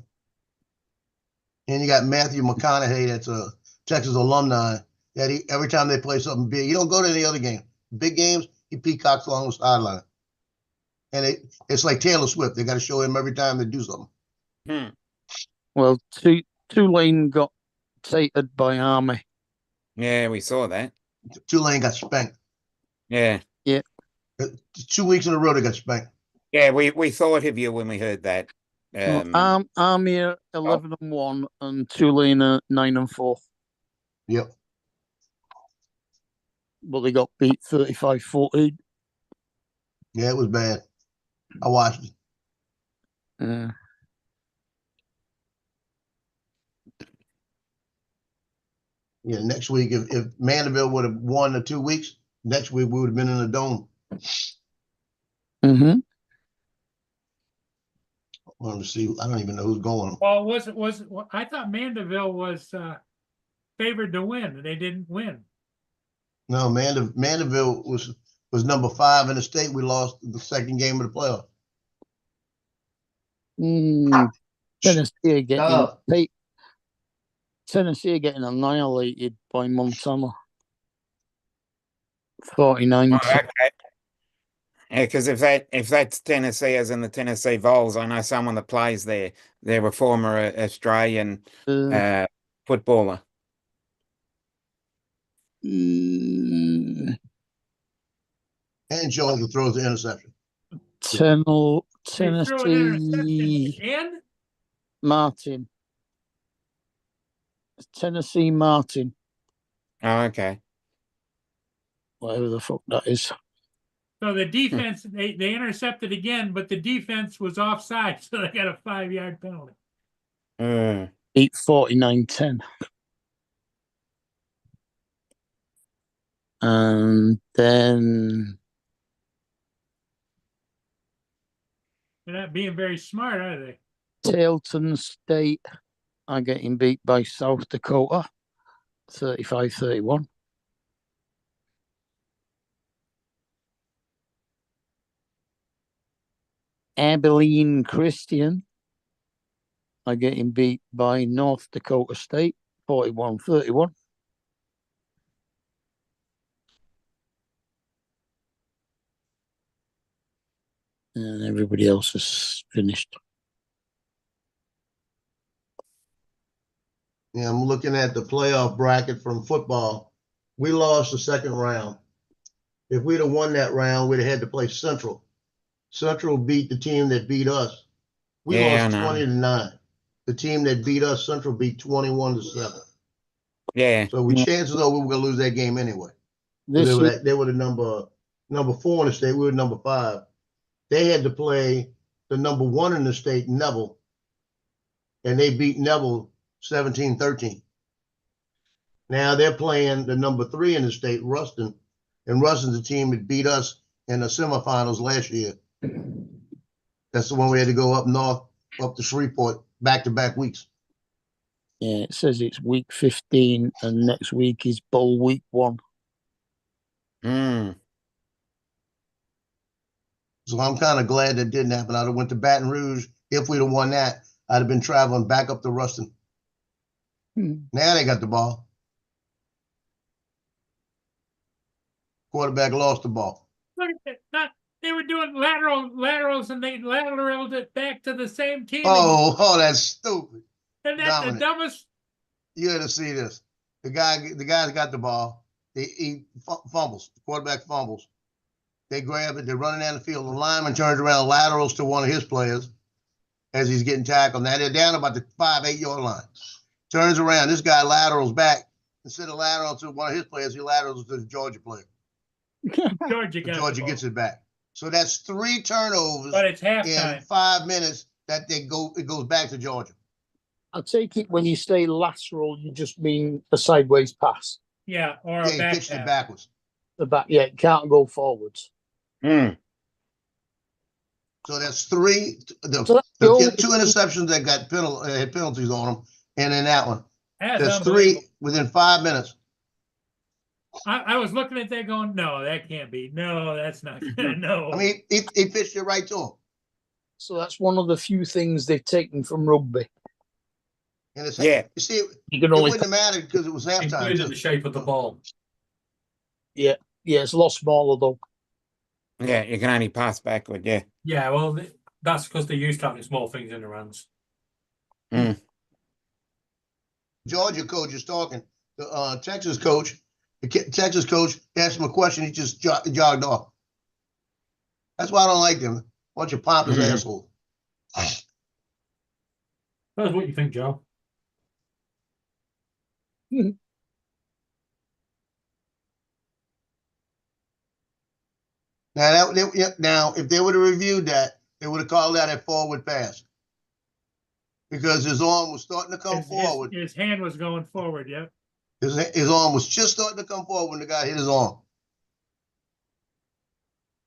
And you got Matthew McConaughey, that's a Texas alumni, that every time they play something big, he don't go to any other game. Big games, he peacocks along the sideline. And it's like Taylor Swift. They got to show him every time they do something. Hmm. well, Tulane got tated by Army. Yeah, we saw that. Tulane got spanked. Yeah. 2 weeks in a row, they got spanked. Yeah, we thought of you when we heard that. Army are 11-1 and Tulane are 9-4, Yep. but they got beat 35-14. Yeah, it was bad. I watched it. Yeah, next week, if Mandeville would have won the 2 weeks, next week we would have been in the dome. Mm-hmm. Let me see. I don't even know who's going. Well, I thought Mandeville was favored to win, and they didn't win. No, Mandeville was number 5 in the state. We lost the second game of the playoff. Tennessee are getting Stop. Tennessee are getting annihilated by Montana. 49. Oh, okay. Yeah, because if that's Tennessee, as in the Tennessee Vols, I know someone that plays there. They're a former Australian Uh, footballer. mm, And Georgia throws the interception. They threw an interception Tennessee and Martin. Tennessee Martin. Oh, okay. Whatever the fuck that is. so the defense, they intercepted again, but the defense was offside, so they got a 5-yard penalty. Mm. 8:49:10. And then They're not being very smart, are they? Tailton State are getting beat by South Dakota 35-31. Abilene Christian are getting beat by North Dakota State 41-31. And everybody else is finished. Yeah, I'm looking at the playoff bracket from football. We lost the second round. If we'd have won that round, we'd have had to play Central. Central beat the team that beat us. We Yeah, lost I know. 20-9. The team that beat us, Central, beat 21-7. Yeah. So we chances are we were gonna lose that game anyway. This They were the number 4 in the state. We were number 5. They had to play the number 1 in the state, Neville, and they beat Neville 17-13. Now they're playing the number 3 in the state, Ruston, and Ruston's the team that beat us in the semifinals last year. That's the one we had to go up north, up to Shreveport, back-to-back weeks. Yeah, it says it's week 15 and next week is bowl week 1. Mm. So I'm kind of glad that didn't happen. I'd have went to Baton Rouge. If we'd have won that, I'd have been traveling back up to Ruston. Now they got the ball. Quarterback lost the ball. Look at that. They were doing laterals, and they lateraled it back to the same team. Oh, that's stupid. And that's the Dominic. dumbest. You had to see this. The guy's got the ball. He fumbles. The quarterback fumbles. They grab it. They're running down the field. The lineman turns around, laterals to one of his players as he's getting tackled. Now they're down about the 5-8 yard line. Turns around. This guy laterals back. Instead of lateral to one of his players, he laterals to the Georgia player. Georgia got Georgia gets it back. So that's 3 turnovers But it's in halftime. 5 minutes that it goes back to Georgia. I take it when you say lateral, you just mean a sideways pass. Yeah, or Yeah, a he back pitched it pass. backwards. The back, yeah, it can't go forwards. Mm. So that's 3. The So that's the 2 only- interceptions that got had penalties on them, and in that one, That's there's unbelievable. 3 within 5 minutes. I was looking at that going, no, that can't be. No, that's not. No. I mean, he pitched it right to him. So that's one of the few things they've taken from rugby. And it's Yeah. you see, You can it only wouldn't have mattered because it was halftime. Including Too. the shape of the ball. yeah, it's a lot smaller though. Yeah, you can only pass backward. Yeah. Yeah, well, that's because they're used to having small things in their hands. Georgia coach is talking. The Texas coach, Texas coach asked him a question. He just jogged off. That's why I don't like them. Bunch of pompous Mhm. assholes. That's what you think, Joe. Now, if they would have reviewed that, they would have called that a forward pass because his arm was starting to come forward. His hand was going forward. Yep. His arm was just starting to come forward when the guy hit his arm.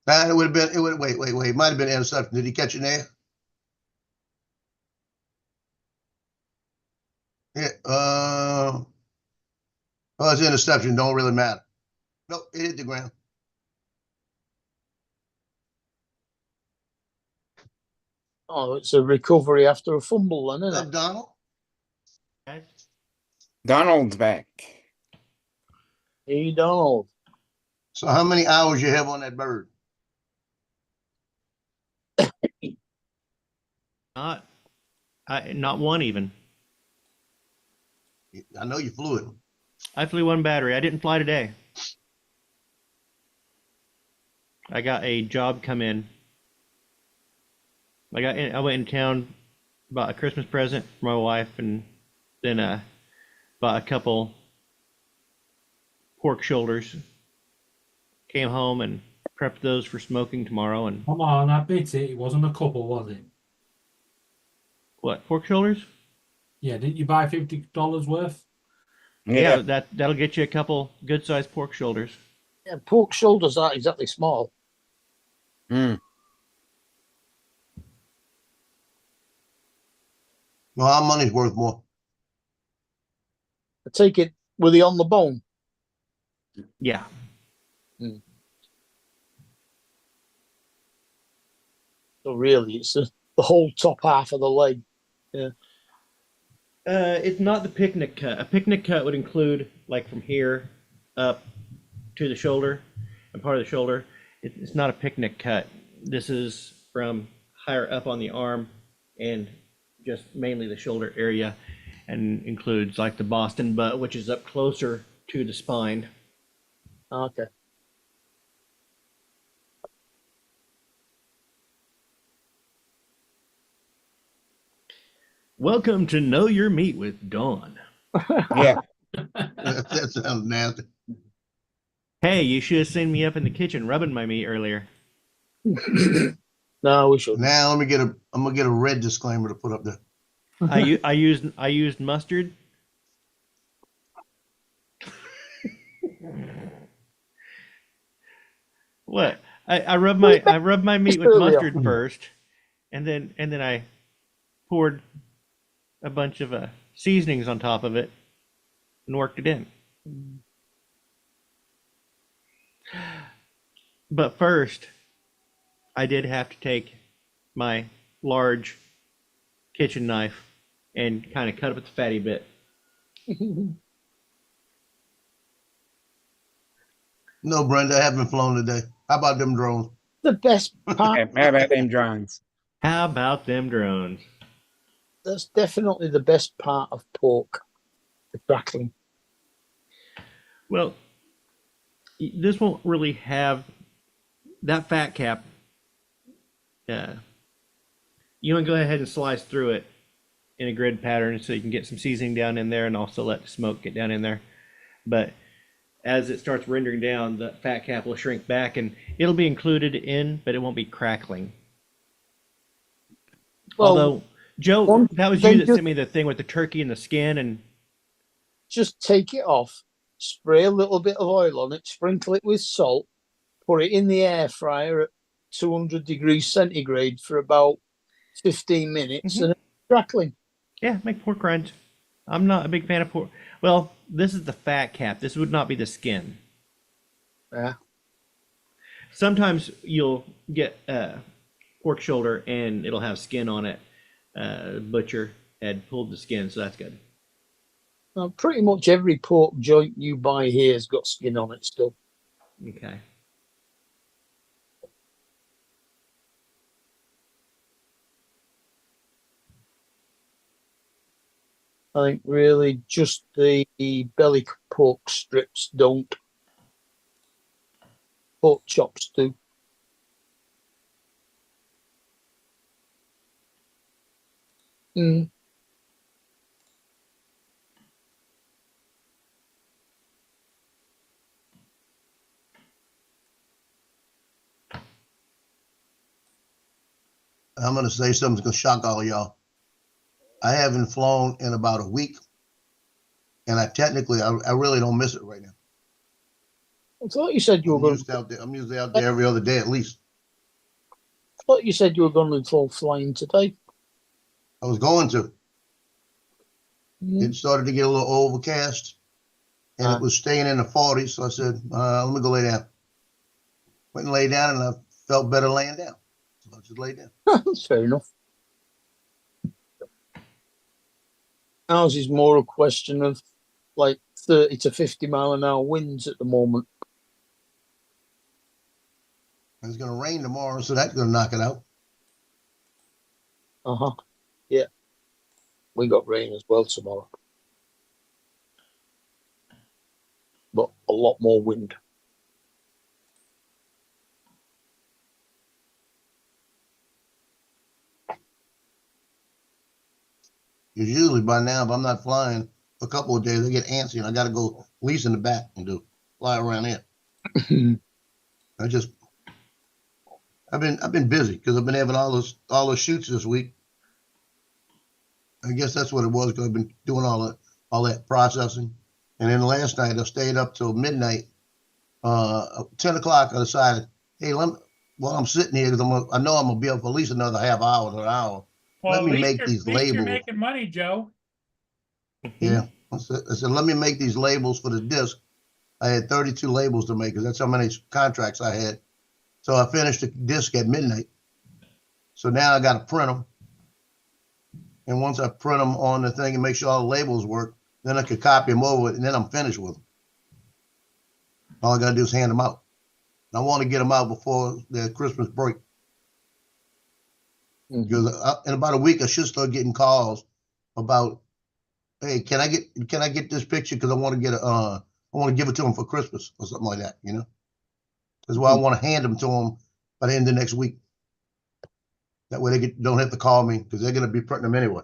Now it would have been. It would wait. It might have been interception. Did he catch it there? Yeah. It's interception. Don't really matter. Nope, it hit the ground. Oh, it's a recovery after a fumble, then, Is isn't that it? Donald? Donald's back. Hey, Donald. So how many hours you have on that bird? Not one even. I know you flew it. I flew one battery. I didn't fly today. I got a job come in. I went in town, bought a Christmas present for my wife, and then bought a couple pork shoulders. Came home and prepped those for smoking tomorrow. And Come on, I bit it. It wasn't a couple, was it? what, pork shoulders? Yeah, didn't you buy $50 worth? Yeah, that'll get you a couple good sized pork shoulders. Yeah, pork shoulders aren't exactly small. Mm. Well, our money's worth more. I take it, were they on the bone? Yeah. So really, it's the whole top half of the leg. It's not the picnic cut. A picnic cut would include like from here up to the shoulder and part of the shoulder. It's not a picnic cut. This is from higher up on the arm and just mainly the shoulder area, and includes like the Boston butt, which is up closer to the spine. Okay. Welcome to Know Your Meat with Dawn. Yeah. That sounds nasty. Hey, you should have seen me up in the kitchen rubbing my meat earlier. No, we shouldn't. Now I'm gonna get a red disclaimer to put up there. I used mustard. What? I rubbed my meat with mustard first, and then I poured a bunch of seasonings on top of it and worked it in. But first, I did have to take my large kitchen knife and kind of cut up the fatty bit. No, Brenda, I haven't flown today. How about them drones? The best part, How about them drones? How about them drones? that's definitely the best part of pork, the crackling. Well, this won't really have that fat cap. You want to go ahead and slice through it in a grid pattern so you can get some seasoning down in there and also let the smoke get down in there. But as it starts rendering down, the fat cap will shrink back and it'll be included in, but it won't be crackling. Well, Although, Joe, one- that was then you that just- sent me the thing with the turkey and the skin and just take it off, spray a little bit of oil on it, sprinkle it with salt, put it in the air fryer at 200 degrees centigrade for about 15 minutes, and it's crackling. yeah, make pork rinds. I'm not a big fan of pork. Well, this is the fat cap. This would not be the skin. Yeah. Sometimes you'll get pork shoulder and it'll have skin on it. Butcher had pulled the skin, so that's good. Pretty much every pork joint you buy here has got skin on it still. Okay. I think really just the belly pork strips don't. Pork chops do. Mm. I'm gonna say something that's gonna shock all of y'all. I haven't flown in about a week, and I really don't miss it right now. I thought you said you were going. I'm usually out there every other day at least. I thought you said you were going to go flying today. I was going to. Mm. It started to get a little overcast, and it was staying in the 40s. So I said, let me go lay down. Went and lay down, and I felt better laying down. So I just laid down. That's fair enough. Ours is more a question of like 30 to 50 mile an hour winds at the moment. It's gonna rain tomorrow, so that's gonna knock it out. Uh-huh. Yeah. We got rain as well tomorrow. But a lot more wind. Because usually by now, if I'm not flying a couple of days, I get antsy and I gotta go at least in the back and fly around here. I've been busy because I've been having all those shoots this week. I guess that's what it was, because I've been doing all that processing. And then last night I stayed up till midnight. 10 o'clock I decided, hey, while I'm sitting here, because I know I'm gonna be up for at least another half hour to an hour. Well, Let me at least make you're- these at least you're labels. making money, Joe. Yeah. I said, let me make these labels for the disc. I had 32 labels to make, because that's how many contracts I had. So I finished the disc at midnight. So now I got to print them. And once I print them on the thing and make sure all the labels work, then I could copy them over, and then I'm finished with them. All I got to do is hand them out. And I want to get them out before the Christmas break. Because in about a week, I should start getting calls about, hey, can I get this picture? Because I want to I want to give it to them for Christmas or something like that, you know? That's why I want to hand them to them by the end of next week. That way they don't have to call me, because they're going to be printing them anyway.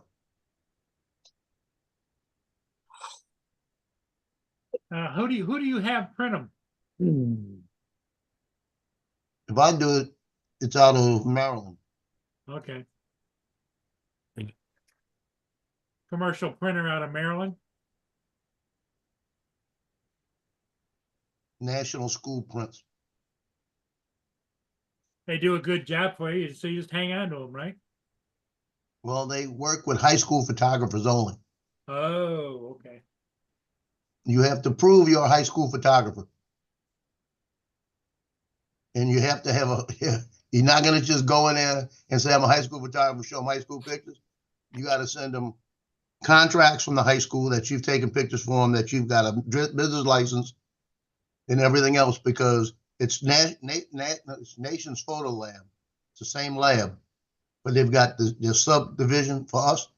Who do you have print them? If I do it, it's out of Maryland. Okay. Commercial printer out of Maryland. National School Prints. They do a good job for you, so you just hang on to them, right? Well, they work with high school photographers only. Oh, okay. You have to prove you're a high school photographer. And you have to have you're not going to just go in there and say, I'm a high school photographer, show them high school pictures. You got to send them contracts from the high school that you've taken pictures for them, that you've got a business license and everything else, because it's Nation's Photo Lab. It's the same lab, but they've got the subdivision for us.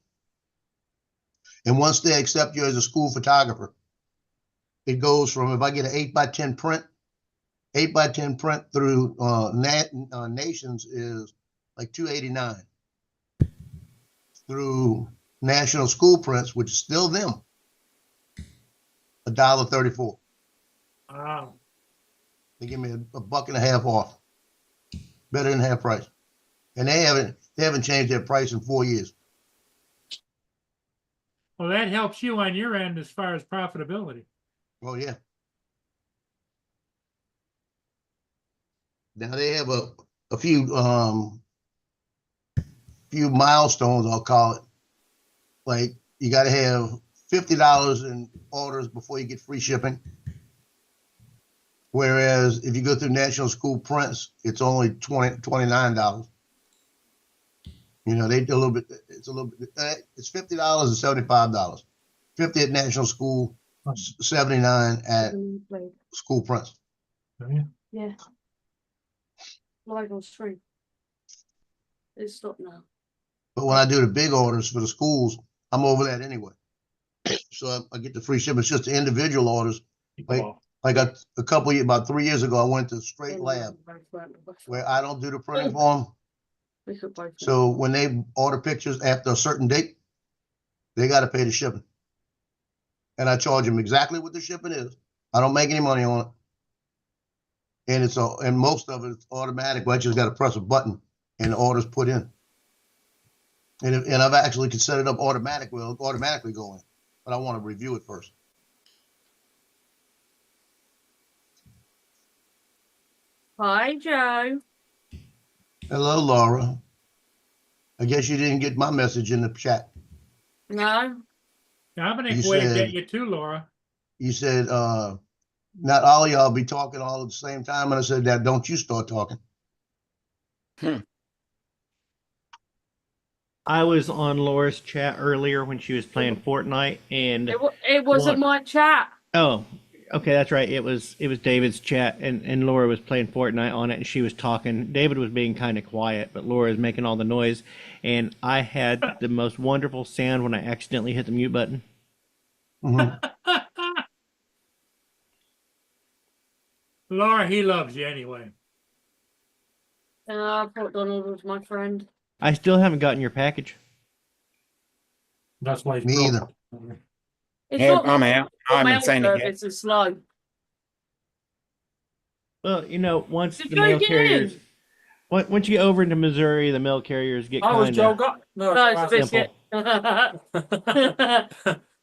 And once they accept you as a school photographer, it goes from, if I get an 8x10 print, 8x10 print through Nations is like $289. Through National School Prints, which is still them, $1.34. Wow. They give me $1.50 off, better than half price, and they haven't changed their price in 4 years. Well, that helps you on your end as far as profitability. Oh yeah. Now they have a few milestones, I'll call it. Like, you got to have $50 in orders before you get free shipping. Whereas if you go through National School Prints, it's only $29. You know, they do a little bit. It's it's $50 and $75. $50 at National School, $79 at School Prints. Yeah. Live on stream. It's stopped now. But when I do the big orders for the schools, I'm over that anyway. So I get the free shipping. It's just the individual orders. Like a couple years, about 3 years ago, I went to Straight Lab, where I don't do the printing for them. We could both. So when they order pictures after a certain date, they got to pay the shipping. And I charge them exactly what the shipping is. I don't make any money on it. And most of it's automatic. I just got to press a button and the order's put in. And I've actually could set it up automatically. It'll automatically go in, but I want to review it first. Hi, Joe. Hello, Laura. I guess you didn't get my message in the chat. No. Dominic You waved said- at you too, Laura. You said, not all of y'all be talking all at the same time. And I said, that don't you start talking. I was on Laura's chat earlier when she was playing Fortnite, and It wasn't my chat. oh, okay, that's right. It was David's chat, and Laura was playing Fortnite on it, and she was talking. David was being kind of quiet, but Laura was making all the noise, and I had the most wonderful sound when I accidentally hit the mute button. Mhm. Laura, he loves you anyway. I thought Donald was my friend. I still haven't gotten your package. That's why it's Me either. broken. It's Yeah, not I'm out. I the mail haven't seen it yet. service is slow. Well, once Did the Joe mail get carriers, in? Once you get over into Missouri, the mail carriers get Oh, has kind Joe of got? No, No, it's a it's biscuit.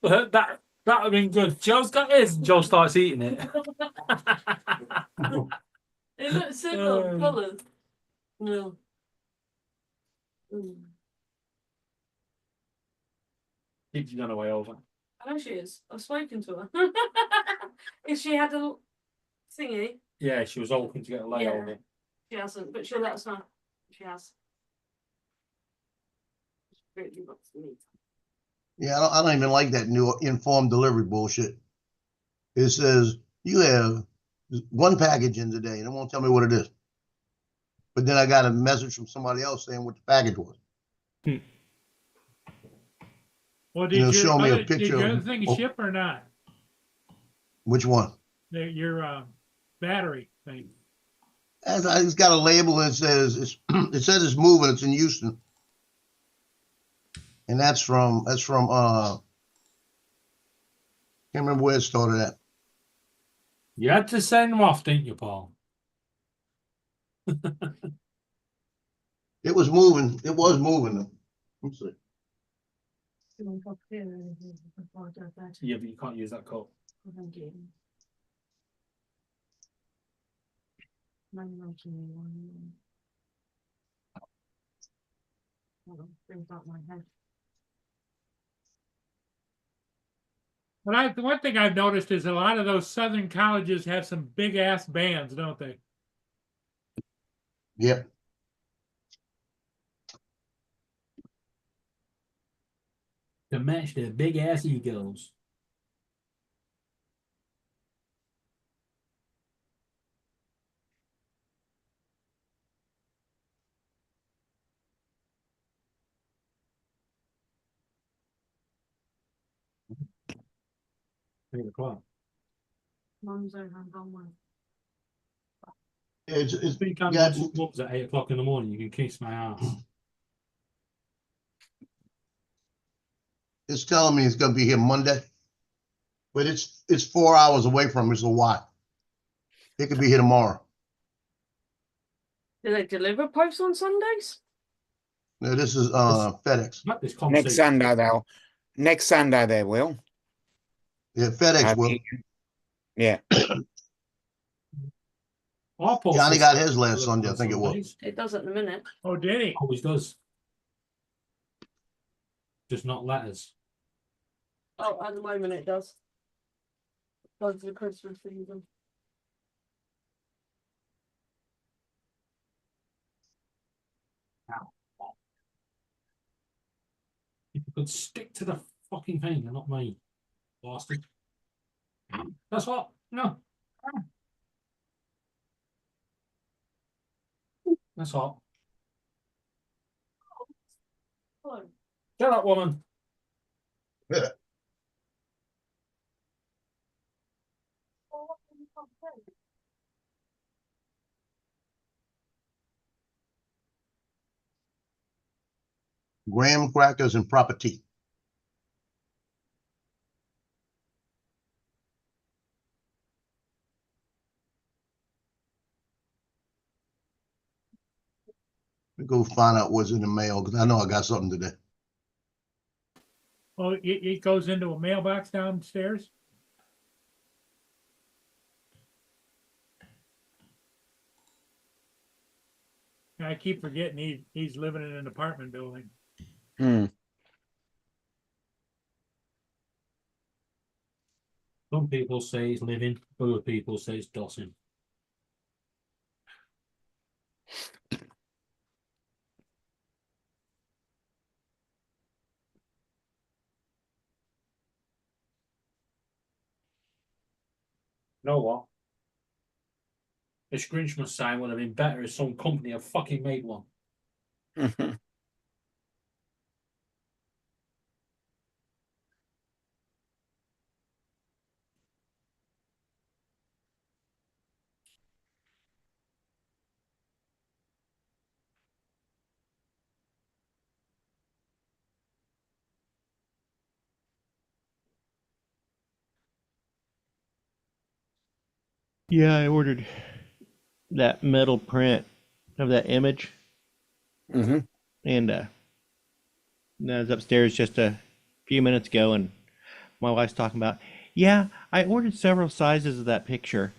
Well, that would have been good. Joe's got his. And Joe starts eating it. It looks similar colours. No. Keeps you on the way over. I know she is. I've spoken to her. If she had a thingy, Yeah, she was hoping to get a layover. she hasn't, but she'll let us know. She has. Really wants to meet. Yeah, I don't even like that new informed delivery bullshit. It says you have one package in today, and it won't tell me what it is. But then I got a message from somebody else saying what the package was. Well, You know, did show me a your picture other of- thing oh. ship or not? Which one? Your battery thing. It's got a label and it says it says it's moving. It's in Houston, and that's from can't remember where it started at. You had to send them off, didn't you, Paul? It was moving. It was moving. Let's see. Yeah, but you can't use that code. But the one thing I've noticed is a lot of those southern colleges have some big ass bands, don't they? Yep. To match their big ass egos. $8:00. Mum's over and gone with. It's You can't got go to clubs at 8:00 in the morning. You can kiss my ass. it's telling me it's gonna be here Monday, but it's 4 hours away from me. So why? It could be here tomorrow. Do they deliver posts on Sundays? No, this is FedEx. Like this Next conversation. Sunday they'll. Next Sunday they will. Yeah, FedEx will. Yeah. Our post Johnny is got his last delivered Sunday, I on think it was. Sundays. It does at the minute. Oh, did he? Always does. Just not letters. Oh, at the moment it does. Does the Christmas season. If you could stick to the fucking thing and not me. Bastard. That's what? No. That's all. Oh, Shut up, woman. Graham crackers and proper tea. Let me go find out what's in the mail because I know I got something today. Oh, it goes into a mailbox downstairs? I keep forgetting he's living in an apartment building. Hmm. Some people say it's living, other people say it's dossing. know what? This Grinchmas sign would have been better if some company had fucking made one. Yeah, I ordered that metal print of that image, Hmm. and I was upstairs just a few minutes ago, and my wife's talking about, yeah, I ordered several sizes of that picture.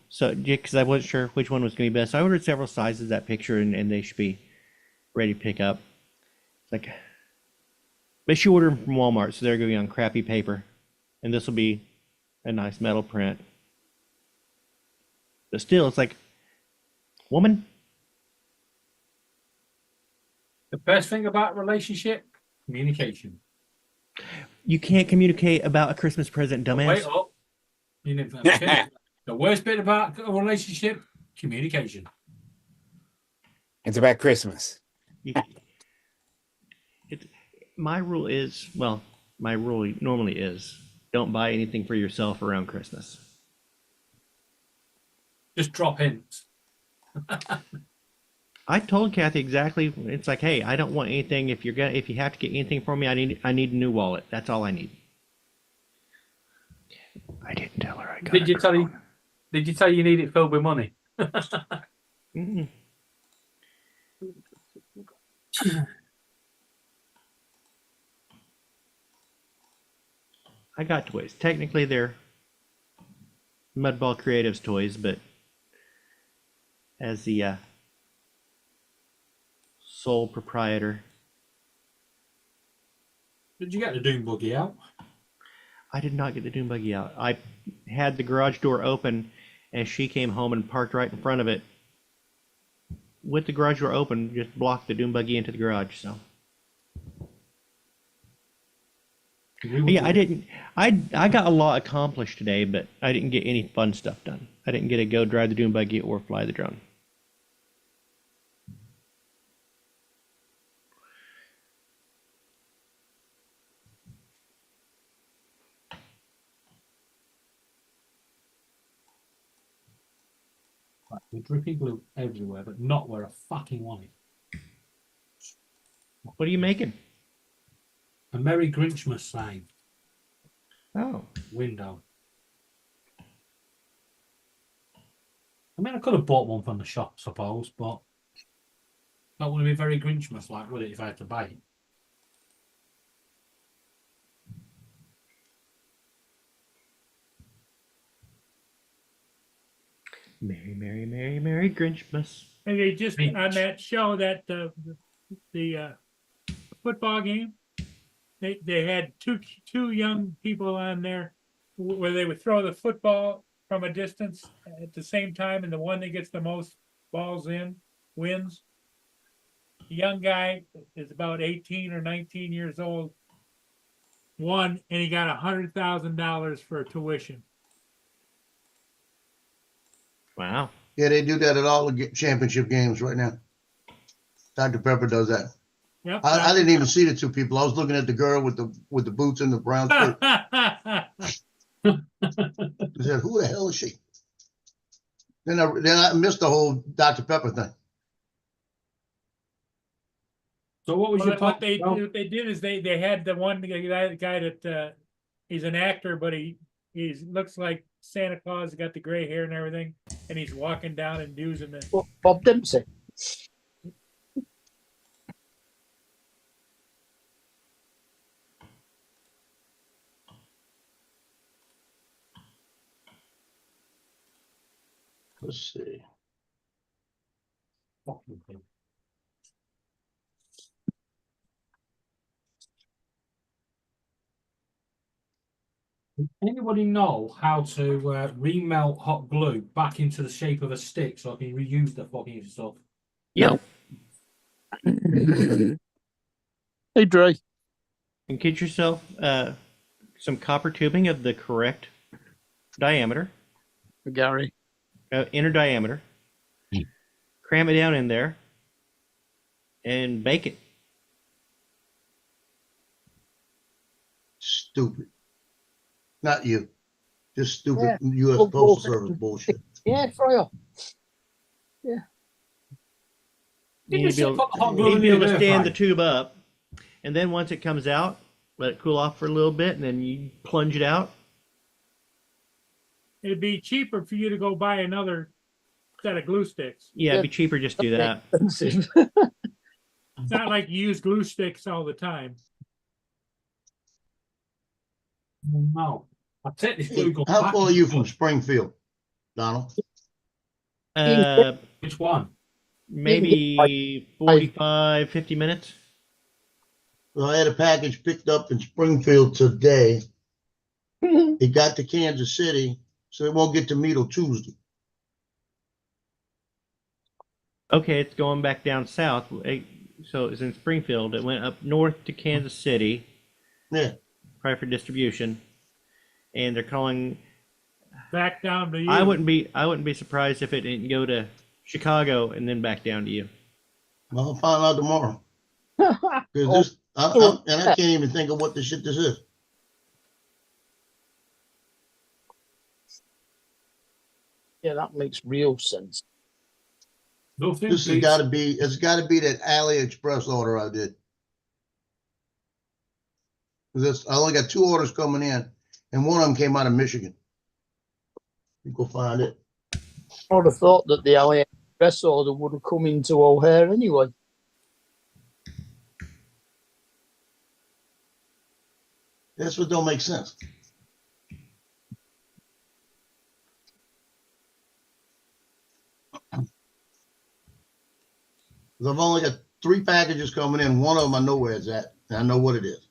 So because I wasn't sure which one was going to be best, I ordered several sizes of that picture, and they should be ready to pick up. It's like, but she ordered them from Walmart, so they're going to be on crappy paper, and this will be a nice metal print. But still, it's like, woman, The best thing about a relationship, communication. you can't communicate about a Christmas present, dumbass. Wait up. You never finished. The worst bit about a relationship, communication. It's about Christmas. You, my rule is, well, my rule normally is, don't buy anything for yourself around Christmas. Just drop hints. I told Kathy exactly. It's like, hey, I don't want anything. If you have to get anything for me, I need a new wallet. That's all I need. I didn't tell her I got. Did you tell you? Did you tell you need it filled with money? Mm-mm. I got toys. Technically, they're Mudball Creatives toys, but as the sole proprietor, Did you get the Doom Buggy out? I did not get the Doom Buggy out. I had the garage door open as she came home and parked right in front of it. With the garage door open, just blocked the Doom Buggy into the garage. So yeah, I didn't. I got a lot accomplished today, but I didn't get any fun stuff done. I didn't get to go drive the Doom Buggy or fly the drone. We're dripping glue everywhere, but not where I fucking want it. What are you making? A Merry Grinchmas sign Oh, window. I mean, I could have bought one from the shop, I suppose, but that wouldn't be very Grinchmas like, would it, if I had to buy it? Merry, Merry, Merry, Merry Grinchmas. And they just, Beach. on that show, that the football game, they had two young people on there where they would throw the football from a distance at the same time, and the one that gets the most balls in wins. The young guy is about 18 or 19 years old, won, and he got $100,000 for tuition. Wow. Yeah, they do that at all the championship games right now. Dr. Pepper does that. Yep. I didn't even see the two people. I was looking at the girl with the boots and the brown shirt. I said, "Who the hell is she?" Then I missed the whole Dr. Pepper thing. So what was Well, your what plan? what they did is they had the one guy that he's an actor, but he looks like Santa Claus. He got the gray hair and everything, and he's walking down and using the. What, Bob Dempsey. Let's see. Does anybody know how to remelt hot glue back into the shape of a stick so I can reuse the fucking stuff? Yeah. Hey, Dre. And get yourself some copper tubing of the correct diameter. Gary. inner diameter. Hmm. Cram it down in there and bake it. Stupid. Not you. Just stupid Yeah. U.S. Well, Postal well, Service bullshit. Yeah, fryer. Did You'd you be stick able, on the hot glue you'd in be the able to air stand the fryer? tube up, and then once it comes out, let it cool off for a little bit, and then you plunge it out. It'd be cheaper for you to go buy another set of glue sticks. Yeah, it'd be cheaper just to do that. Expensive. It's not like you use glue sticks all the time. No. I take this Hey, glue gun how back. far are you from Springfield, Donald? Which one? Maybe 45, 50 minutes. Well, I had a package picked up in Springfield today. It got to Kansas City, so it won't get to me till Tuesday. Okay, it's going back down south. So it's in Springfield. It went up north to Kansas City, Yeah. probably for distribution. And they're calling. Back down to you. I wouldn't be surprised if it didn't go to Chicago and then back down to you. Well, I'll find out tomorrow. Because Oh, this, and I can't even think of what the shit this is. yeah, that makes real sense. Nothing This has beats- got to be. It's got to be that AliExpress order I did. 'Cause I only got 2 orders coming in, and one of them came out of Michigan. You go find it. I would have thought that the AliExpress order would have come into O'Hare anyway. That's what don't make sense. I've only got 3 packages coming in. One of them I know where it's at, and I know what it is.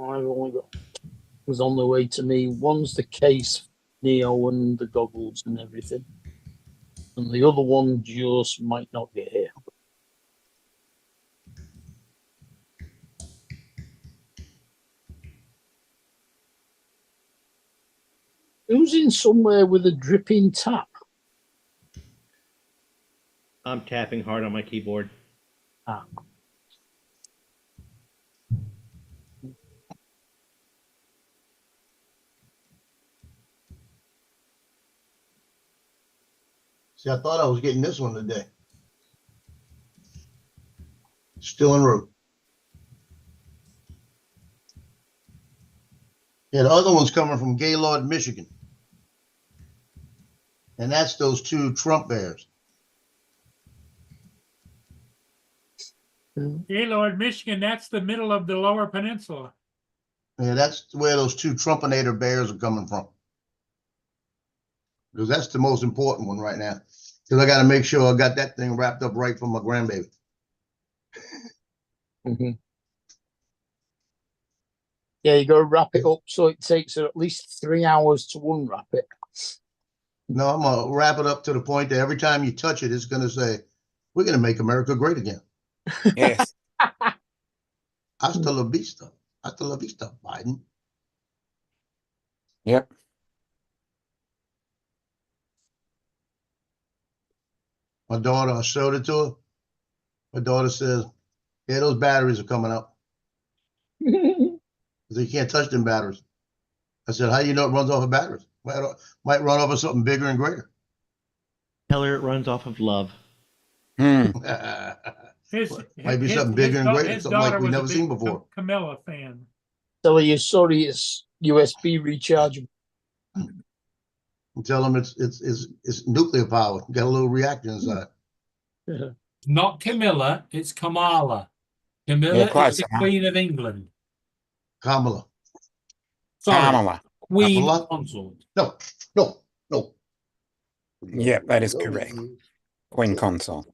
I've only got was on the way to me. One's the case, Neo, and the goggles and everything, and the other one just might not get here. Who's in somewhere with a dripping tap? I'm tapping hard on my keyboard. Ah. See, I thought I was getting this one today. Still en route. Yeah, the other one's coming from Gaylord, Michigan. And that's those 2 Trump bears. Gaylord, Michigan, that's the middle of the lower peninsula. Yeah, that's where those 2 Trumpinator bears are coming from. Because that's the most important one right now. Because I got to make sure I got that thing wrapped up right for my grandbaby. Mm-hmm. Yeah, you got to wrap it up so it takes her at least 3 hours to unwrap it. No, I'm going to wrap it up to the point that every time you touch it, it's going to say, we're going to make America great again. Yes. Hasta la vista. Hasta la vista, Biden. Yep. My daughter, I showed it to her. My daughter says, yeah, those batteries are coming up. So you can't touch them batteries. I said, how you know it runs off of batteries? Might run off of something bigger and greater. Tell her it runs off of love. Hmm. His, Might be his- something bigger his and da- greater, his something like daughter we've was a never big seen before. Camilla fan. Tell her you're sorry it's USB rechargeable. And tell them it's nuclear power. Got a little reactor inside. Not Camilla, it's Kamala. Camilla Yeah, is close the enough. Queen of England. Kamala. Sorry, Kamala. Queen Kamala? Consort. No, no, no. Yep, that is correct. Queen console.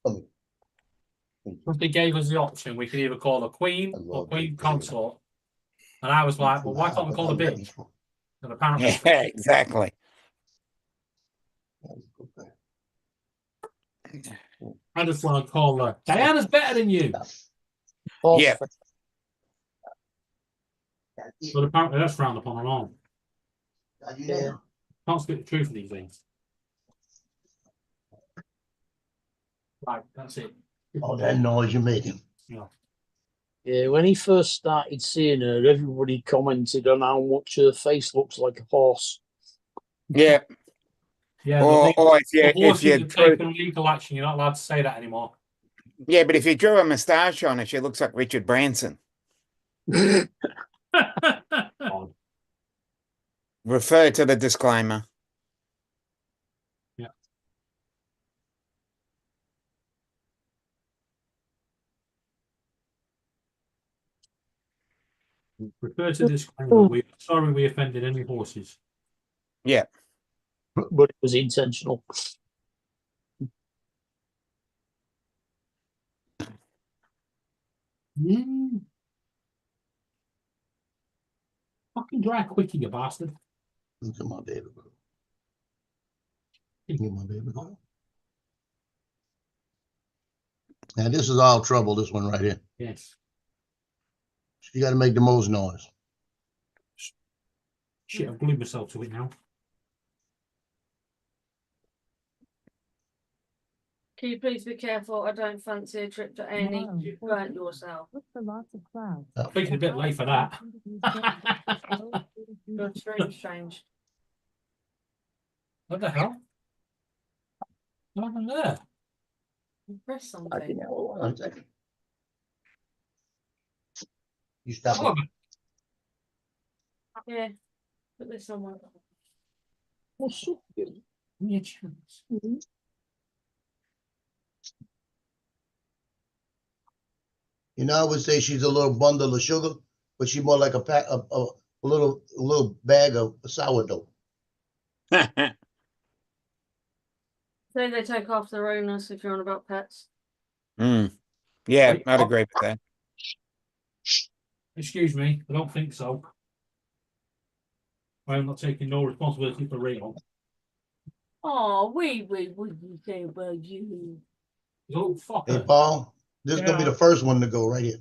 Come here. If they gave us the option, we could either call a queen I or love queen big consort. And I was like, well, why can't we call a bitch? And apparently, Yeah, exactly. I just want to call her Diana's better than you. Horse Yeah. face. But apparently, that's frowned upon and all. Yeah. Can't speak the truth of these things. Right, that's it. All that noise you're making. Yeah, when he first started seeing her, everybody commented on how much her face looks like a horse. Yeah. Yeah, Or if you horses have drew, taken legal action. You're not allowed to say that anymore. yeah, but if you drew a moustache on her, she looks like Richard Branson. Oh, Refer to the disclaimer. refer to disclaimer. We're sorry we offended any horses. Yeah. But it was intentional. Fucking dry quickie, you bastard. Look at my baby girl. Look at my baby girl. And this is all trouble, this one right here. Yes. You gotta make the most noise. Shit, I've glued myself to it now. Can you please be careful? I don't fancy a trip to any. You've burnt yourself. I think it's a bit late for that. Your screen's changed. What the hell? What happened there? You press I something. can have one second. You stop Oh, it. Yeah. Put this somewhere. give me a chance. You know, I would say she's a little bundle of sugar, but she's more like a pack, a little bag of sourdough. Say they take after their owners if you're on about pets. Mm. Yeah, Wait, I'd oh. agree with that. Excuse me, I don't think so. I am not taking no responsibility for Reno. Oh, what do you say about you? Oh, Hey, fucker. Paul, this is gonna be Yeah. the first one to go right here.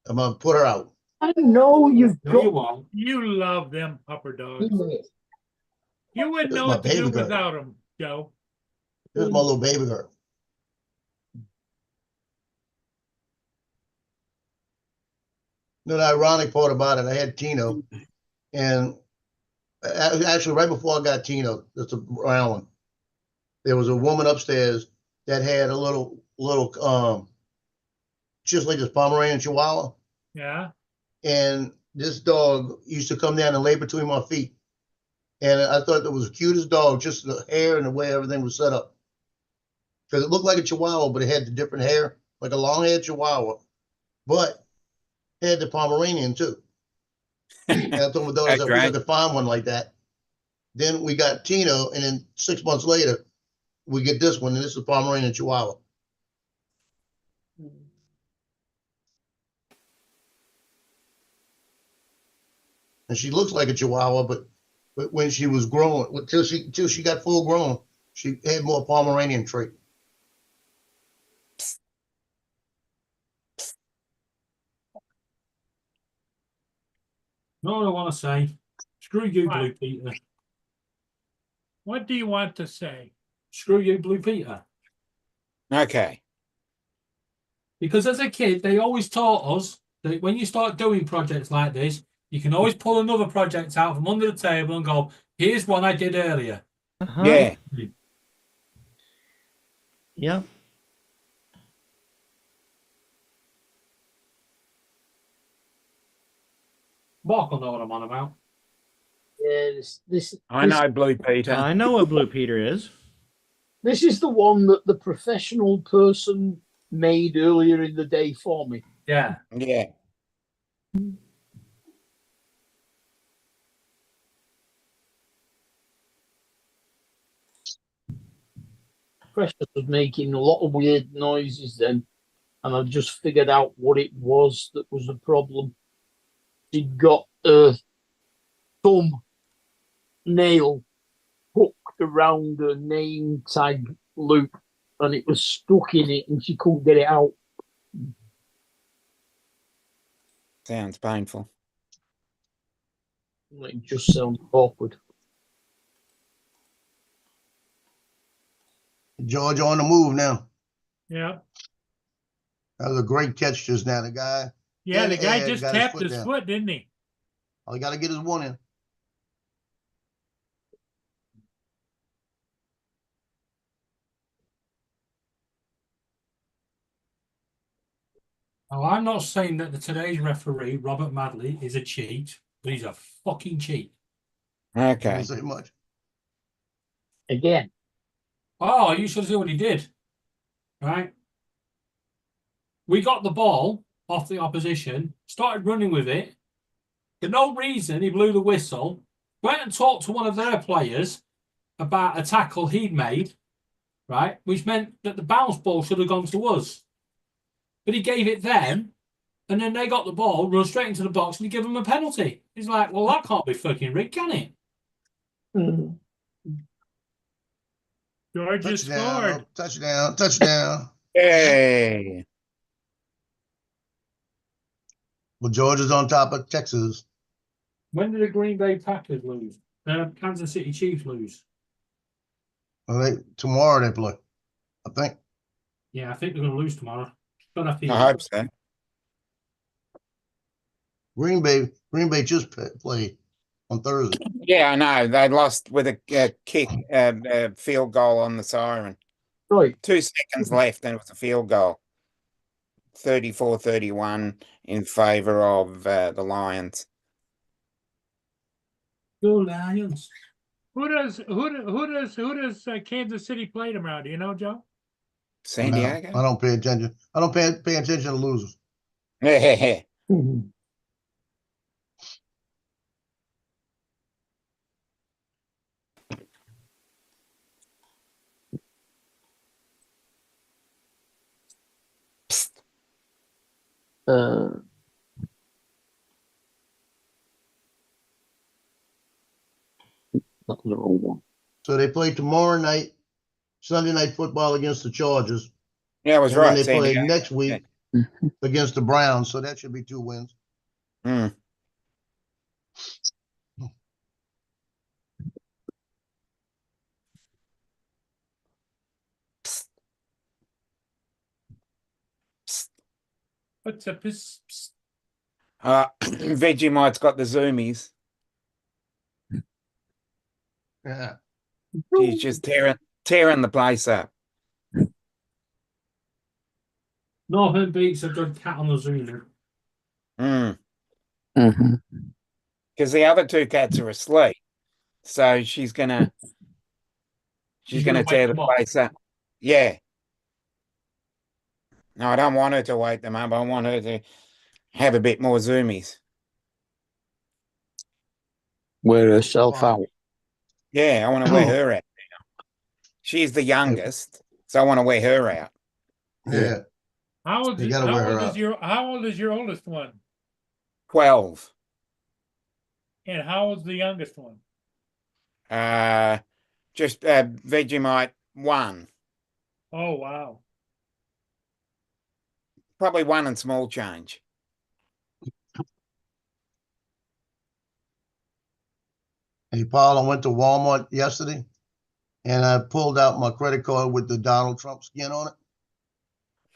I'm gonna put her out. I know you've No, got. you won't. You love them pupper dogs. You wouldn't This is know my what to do baby girl. without them, Joe. This is my little baby girl. The ironic part about it, I had Tino, and actually right before I got Tino, that's a brown one. There was a woman upstairs that had a little just like this Pomeranian Chihuahua, Yeah. and this dog used to come down and lay between my feet, and I thought it was the cutest dog, just the hair and the way everything was set up, because it looked like a Chihuahua, but it had the different hair, like a long-haired Chihuahua, but it had the Pomeranian too. And I told my daughter, I That's said, I wish I right. could find one like that. Then we got Tino, and then 6 months later, we get this one, and this is Pomeranian Chihuahua. And she looks like a Chihuahua, but when she was grown, until she got full grown, she had more Pomeranian trait. No, I want to say, screw you, Blue What? Peter. What do you want to say? Screw you, Blue Peter. Okay. Because as a kid, they always taught us that when you start doing projects like this, you can always pull another project out from under the table and go, here's one I did earlier. Yeah. Yep. Mark will know what I'm on about. Yeah, I know Blue Peter. I know what Blue Peter is. This is the one that the professional person made earlier in the day for me. Yeah. Yeah. compressor was making a lot of weird noises then, and I just figured out what it was that was the problem. She'd got a thumb nail hooked around her name tag loop, and it was stuck in it, and she couldn't get it out. Sounds painful. It just sounds awkward. Georgia on the move now. Yeah. That was a great catch just now. The guy, Yeah, And the guy Ed just got his tapped foot his down. foot, didn't he? all he got to get is one in. Oh, I'm not saying that today's referee, Robert Madley, is a cheat, but he's a fucking cheat. Okay. Didn't say much. Again. Oh, you should see what he did. Right? We got the ball off the opposition, started running with it. For no reason, he blew the whistle, went and talked to one of their players about a tackle he'd made, right? Which meant that the bounce ball should have gone to us. But he gave it them, and then they got the ball, run straight into the box, and he gave them a penalty. He's like, well, that can't be fucking rigged, can it? Georgia scored. Touchdown. Hey. Well, Georgia's on top of Texas. When did the Green Bay Packers lose? Kansas City Chiefs lose. Well, tomorrow they play, I think. Yeah, I think they're going to lose tomorrow. Got a I feeling. hope so. Green Bay just played on Thursday. Yeah, I know. They lost with a kick, field goal on the siren. Right. 2 seconds left, and it was a field goal. 34-31 in favor of the Lions. Go Lions. Who does Kansas City play tomorrow? Do you know, Joe? San No, Diego? I don't pay attention. I don't pay attention to losers. Yeah. That's the wrong one. So they play tomorrow night, Sunday night football against the Chargers. Yeah, I was And right. then they San play Diego. next week against the Browns. So that should be 2 wins. Hmm. What's up? Psst. Vegemite's got the zoomies. Yeah. He's just tearing the place up. Northern beats a good cat on the Zulu. Because the other 2 cats are asleep. So she's gonna gonna tear wake the them up. place up. Yeah. No, I don't want her to wake them up. I want her to have a bit more zoomies. Wear herself out. Yeah, I want to wear her out now. She's the youngest, so I want to wear her out. Yeah. How old You gotta wear her out. how old is your oldest one? 12. And how old's the youngest one? Just Vegemite 1. Oh wow. Probably 1 and small change. Hey, Paul, I went to Walmart yesterday and I pulled out my credit card with the Donald Trump skin on it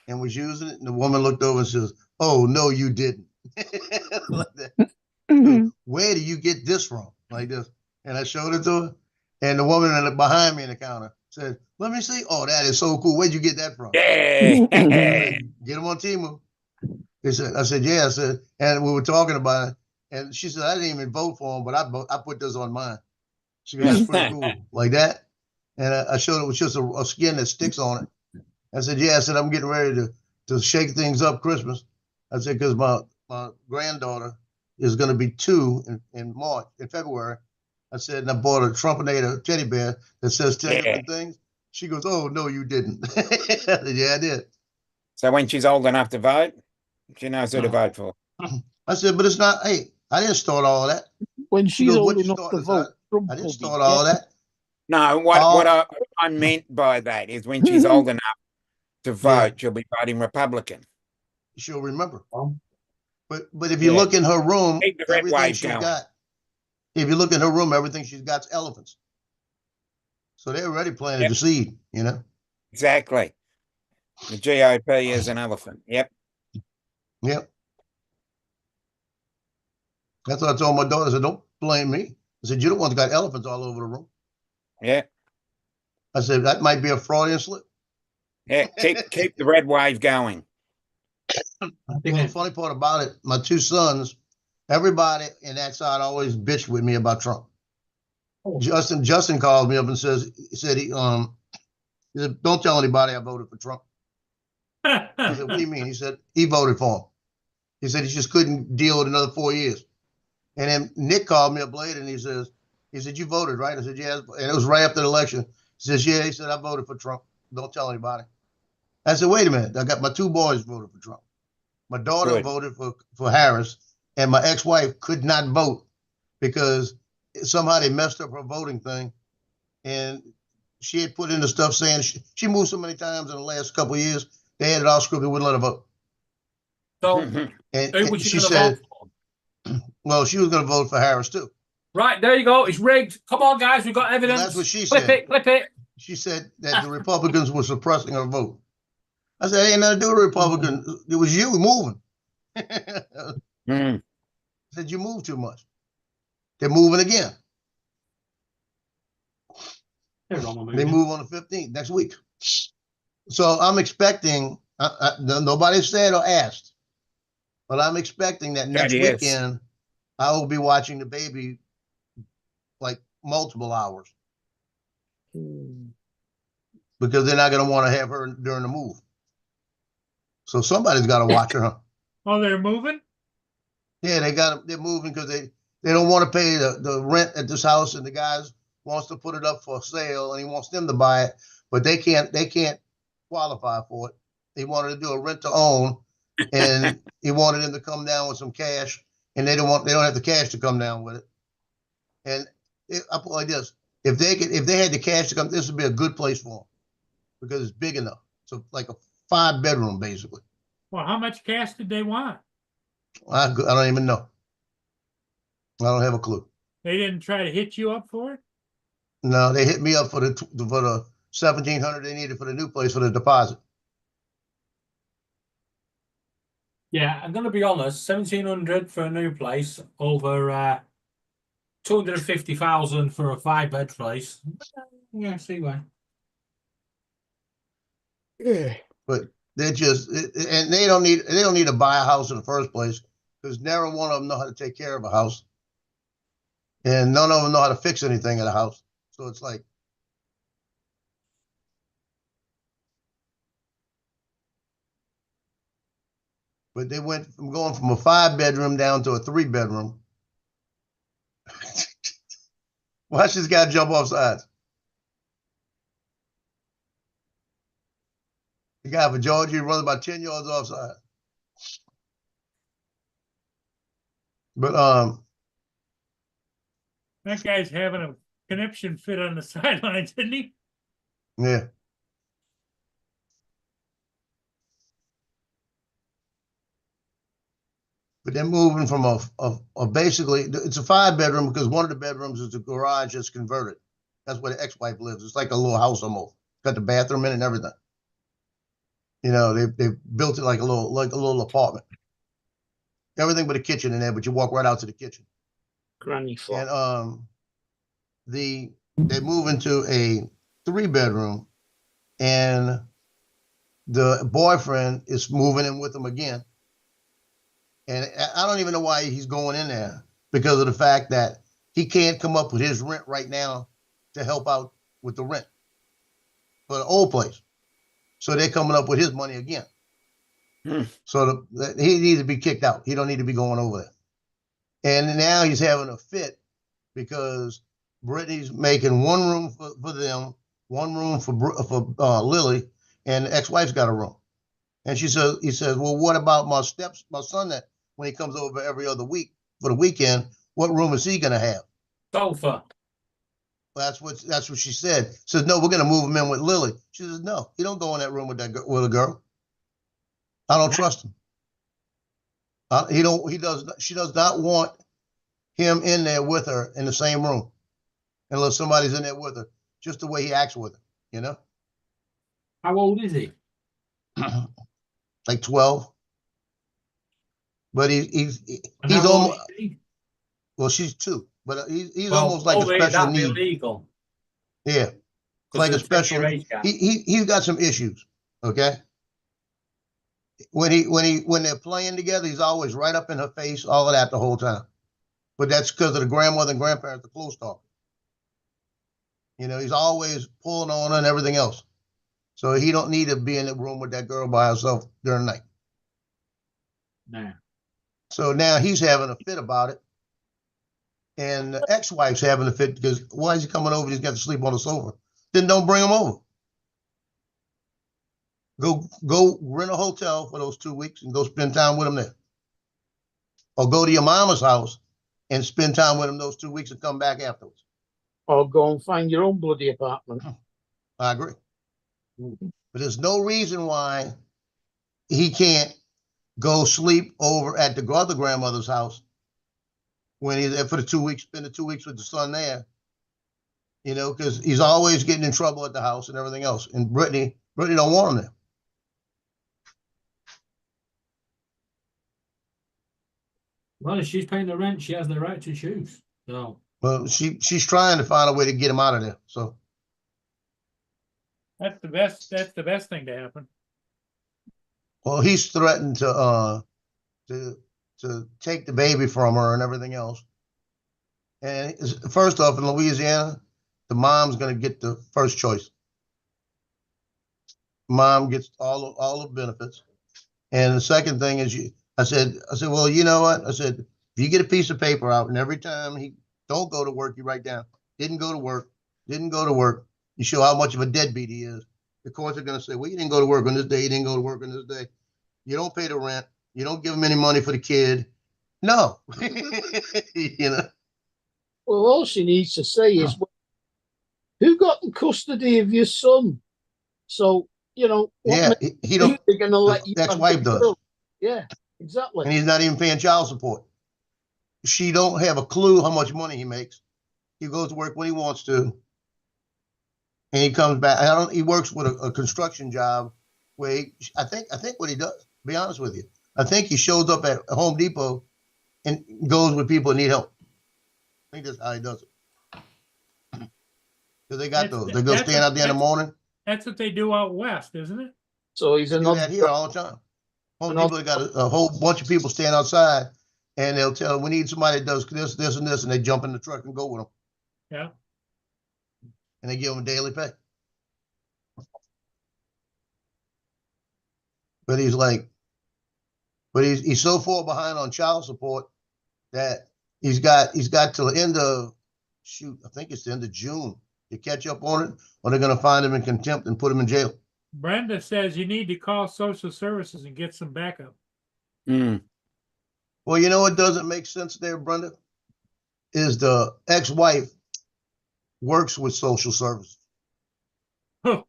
and was using it. And the woman looked over and says, "Oh, no, you didn't." Like that. Where do you get this from? Like this. And I showed it to her. And the woman behind me in the counter said, "Let me see." "Oh, that is so cool. Where'd you get that from?" Yeah. "Get them on Temu." I said, "Yeah." I said, and we were talking about it. And she said, "I didn't even vote for him, but I put this on mine." She goes, "That's pretty cool." Like that. And I showed it was just a skin that sticks on it. I said, "Yeah." I said, "I'm getting ready to shake things up Christmas." I said, "Because my granddaughter is going to be 2 in February. I said, and I bought a Trumpinator teddy bear that says 10 different things. She goes, "Oh no, you didn't." I said, "Yeah, I did." So when she's old enough to vote, she knows who to vote for. I said, "But it's not. Hey, I didn't start all that." When She she's goes, old "What you enough to starting?" I said, vote, Trump "I didn't will be start all dead. that." No, what Oh. I meant by that is when she's old enough to vote, she'll be voting Republican. She'll remember. Um, But if you Yeah. look in her room, Keep the red everything wave she's going. got. If you look in her room, everything she's got's elephants. So they're already planted Yep. the seed, you know. Exactly. The GOP is an elephant. Yep. Yep. That's what I told my daughter. I said, "Don't blame me." I said, "You're the one that got elephants all over the room." Yeah. I said, "That might be a Freudian slip." Yeah. Keep the red wave going. I Well, think the it, funny part about it, my two sons, everybody in that side always bitched with me about Trump. Oh. Justin called me up and he said, "Don't tell anybody I voted for Trump." I said, "What do you mean?" He said, "He voted for him." He said he just couldn't deal with another 4 years. And then Nick called me up later and he said, "You voted, right?" I said, "Yeah." And it was right after the election. He says, "Yeah." He said, "I voted for Trump. Don't tell anybody." I said, "Wait a minute. I got my two boys voted for Trump. My daughter Good. voted for Harris, and my ex-wife could not vote because somehow they messed up her voting thing. And she had put in the stuff saying she moved so many times in the last couple of years, they had it all scripted, wouldn't let her vote. so And, who and was she you going to said, vote for? well, she was going to vote for Harris too. Right, there you go. It's rigged. Come on, guys. We've got Well, evidence. that's what she Clip said. it, clip it. She said that the Republicans were suppressing her vote. I said, "Ain't nothing to do with Republicans. It was you moving." I Mm. said, "You move too much." They're moving again. They move on the 15th next week. So I'm expecting, nobody said or asked, but I'm expecting that next Yes. weekend I will be watching the baby like multiple hours because they're not going to want to have her during the move. So somebody's got to watch her. Huh? Oh, they're moving? Yeah, they're moving because they don't want to pay the rent at this house, and the guys wants to put it up for sale and he wants them to buy it, but they can't qualify for it. He wanted to do a rent to own, and he wanted them to come down with some cash, and they don't have the cash to come down with it. And I put it like this: if they had the cash to come, this would be a good place for them because it's big enough. So like a 5-bedroom basically. Well, how much cash did they want? I don't even know. I don't have a clue. They didn't try to hit you up for it? No, they hit me up for the $1,700 they needed for the new place for the deposit. Yeah, I'm going to be honest. 1,700 for a new place over 250,000 for a 5-bed place. Yeah, see why. But they're and they don't need to buy a house in the first place because never one of them know how to take care of a house, and none of them know how to fix anything in a house. So it's like, but they went from going from a 5-bedroom down to a 3-bedroom. Watch this guy jump off sides. The guy for Georgia runs about 10 yards offside. But That guy's having a conniption fit on the sidelines, isn't he? yeah. But they're moving from a basically, it's a 5-bedroom because one of the bedrooms is the garage that's converted. That's where the ex-wife lives. It's like a little house almost. Got the bathroom in and everything. You know, they built it like a little apartment. Everything but a kitchen in there, but you walk right out to the kitchen. Granny flat. And they move into a 3-bedroom, and the boyfriend is moving in with them again. And I don't even know why he's going in there because of the fact that he can't come up with his rent right now to help out with the rent for the old place. So they're coming up with his money again. So he needs to be kicked out. He don't need to be going over there. And now he's having a fit because Brittany's making one room for them one room for Lily, and the ex-wife's got a room. And he says, well, what about my son that when he comes over every other week for the weekend, what room is he gonna have? Sofa. That's what she said. Says, no, we're gonna move him in with Lily. She says, no, he don't go in that room with with a girl. I don't trust him. She does not want him in there with her in the same room, unless somebody's in there with her. Just the way he acts with her, you know. How old is he? Like 12. But he's And how old almost, is he? well, she's 2, but he's Well, almost like a over here, special that'd be need. illegal. Yeah, 'Cause like a there's a special. 10-year age gap. He's got some issues. Okay. When they're playing together, he's always right up in her face, all of that the whole time. But that's because of the grandmother and grandparents, the close talk. You know, he's always pulling on her and everything else. So he don't need to be in the room with that girl by herself during the night. Nah. So now he's having a fit about it. And the ex-wife's having a fit because why is he coming over? He's got to sleep on the sofa. Then don't bring him over. Go rent a hotel for those 2 weeks and go spend time with him there. Or go to your mama's house and spend time with him those 2 weeks and come back afterwards. Or go and find your own bloody apartment. I agree. But there's no reason why he can't go sleep over at the other grandmother's house when he's there for the 2 weeks, spend the 2 weeks with the son there. You know, because he's always getting in trouble at the house and everything else. And Brittany don't want him there. Well, if she's paying the rent, she has the right to choose. So Well, she's trying to find a way to get him out of there. So That's the best thing to happen. well, he's threatened to take the baby from her and everything else. And first off, in Louisiana, the mom's going to get the first choice. Mom gets all the benefits. And the second thing is, I said, well, you know what? I said, if you get a piece of paper out and every time he don't go to work, you write down, didn't go to work. You show how much of a deadbeat he is. The courts are going to say, well, you didn't go to work on this day. You didn't go to work on this day. You don't pay the rent. You don't give him any money for the kid. No. You know? Well, all she needs to say is, well, who got in custody of your son? So, you know, Yeah, he don't. they're going to let you. Ex-wife does. Yeah, exactly. And he's not even paying child support. She don't have a clue how much money he makes. He goes to work when he wants to. And he comes back. He works with a construction job where I think what he does, to be honest with you, I think he shows up at Home Depot and goes with people that need help. I think that's how he does it. Because they got those. They go stand out there in the morning. That's what they do out west, isn't it? So he's They do another. that here all the time. Home Depot got a whole bunch of people stand outside and they'll tell them, we need somebody that does this, and this, and they jump in the truck and go with them. Yeah. And they give them daily pay. But he's so far behind on child support that he's got till the end of I think it's the end of June to catch up on it, or they're gonna find him in contempt and put him in jail. Brenda says you need to call social services and get some backup. Mm. Well, you know what doesn't make sense there, Brenda? Is the ex-wife works with social services. Huh.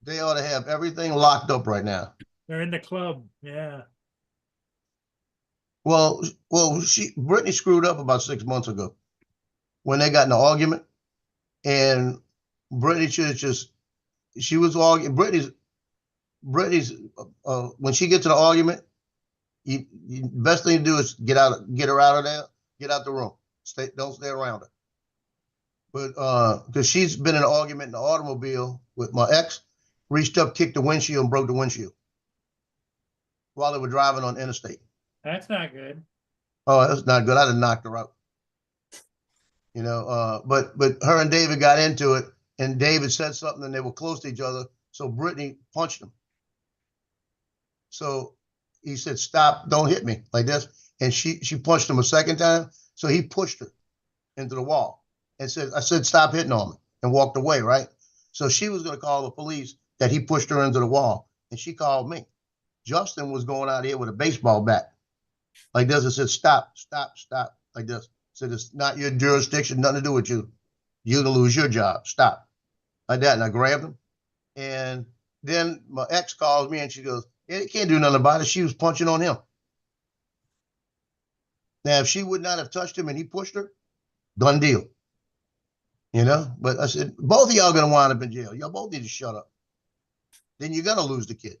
They ought to have everything locked up right now. They're in the club. Yeah. Well, Brittany screwed up about 6 months ago when they got in an argument, and Brittany she was arguing. Brittany's when she gets in an argument, you best thing to do is get her out of there, get out the room. Don't stay around her. But because she's been in an argument in the automobile with my ex, reached up, kicked the windshield, and broke the windshield while they were driving on the interstate. That's not good. Oh, that's not good. I'd have knocked her out. You know, but her and David got into it, and David said something, and they were close to each other. So Brittany punched him. So he said, "Stop! Don't hit me like this." And she punched him a second time. So he pushed her into the wall and said, "I said stop hitting on me," and walked away. Right. So she was going to call the police that he pushed her into the wall, and she called me. Justin was going out here with a baseball bat like this and said, "Stop, stop, stop," like this. Said, "It's not your jurisdiction, nothing to do with you. You're gonna lose your job. Stop." Like that. And I grabbed him. And then my ex calls me and she goes, "Yeah, you can't do nothing about it." She was punching on him. Now, if she would not have touched him and he pushed her, done deal. You know, but I said, both of y'all gonna wind up in jail. Y'all both need to shut up. Then you're gonna lose the kid.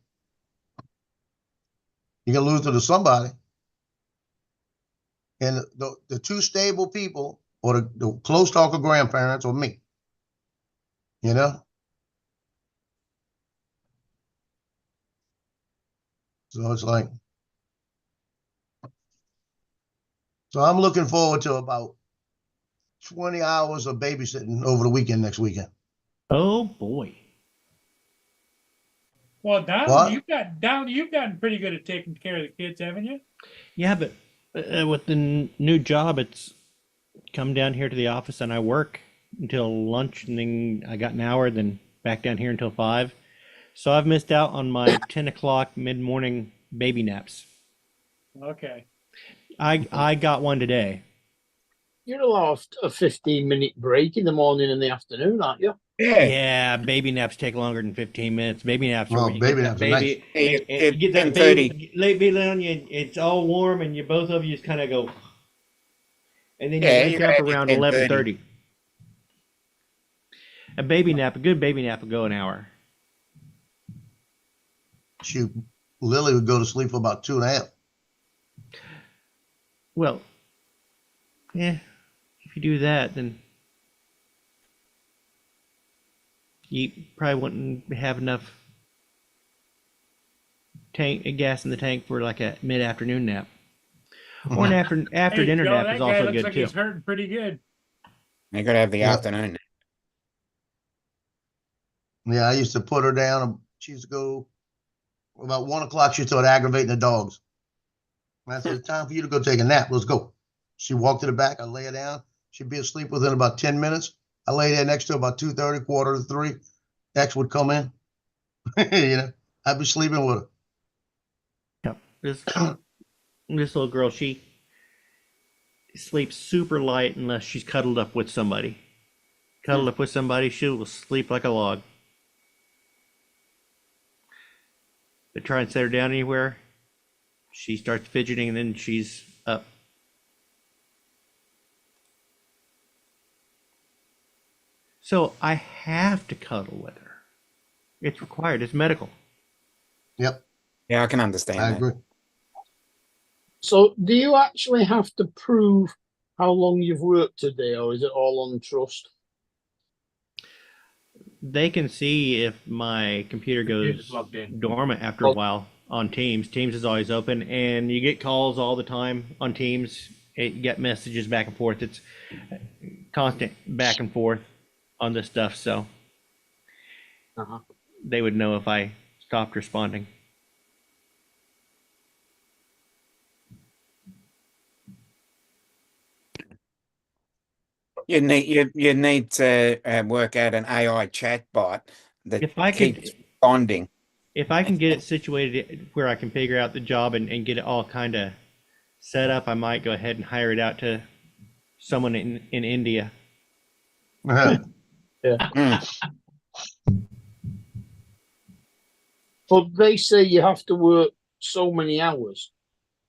You're gonna lose to somebody. And the two stable people, or the close talker grandparents, or me. You know? So it's like, so I'm looking forward to about 20 hours of babysitting over the weekend next weekend. Oh boy. Well, What? you've gotten pretty good at taking care of the kids, haven't you? Yeah, but with the new job, it's come down here to the office and I work until lunch, and then I got an hour, then back down here until 5. So I've missed out on my 10 o'clock mid-morning baby naps. Okay. I got one today. You're allowed a 15-minute break in the morning and the afternoon, aren't you? Yeah, baby naps take longer than 15 minutes. Baby naps are Oh, when you baby get naps that are nice. baby, Hey, and you get that 10:30. baby, late baby on you, it's all warm, and you both of you just kind of go, and then you Yeah, wake you're up at your around 10:30. 11:30. A baby nap, a good baby nap will go an hour. Shoot, Lily would go to sleep for about 2.5. Well, yeah, if you do that, then you probably wouldn't have enough gas in the tank for like a mid-afternoon nap. Or an after Hey, dinner Joe, nap that is guy also looks good like too. he's hurting pretty good. You gotta have the Yeah. afternoon. Yeah, I used to put her down. She used to go about 1 o'clock. She started aggravating the dogs. And I said, "It's time for you to go take a nap. Let's go." She walked to the back. I lay her down. She'd be asleep within about 10 minutes. I lay there next to her about 2:30, 2:45. X would come in. You know, I'd be sleeping with her. Yep. This little girl, she sleeps super light unless she's cuddled up with somebody. Cuddled up with somebody, she will sleep like a log. But try and set her down anywhere, she starts fidgeting and then she's up. So I have to cuddle with her. It's required. It's medical. Yep, Yeah, I can understand I that. agree. So, do you actually have to prove how long you've worked today, or is it all on trust? They can see if my computer Computer's goes logged in. dormant after a while on Teams. Teams is always open, and you get calls all the time on Teams. You get messages back and forth. It's constant back and forth on this stuff, so Uh-huh. they would know if I stopped responding. You need to work out an AI chatbot that If I could- keeps responding. If I can get it situated where I can figure out the job and get it all kind of set up, I might go ahead and hire it out to someone in India. Mm. But they say you have to work so many hours.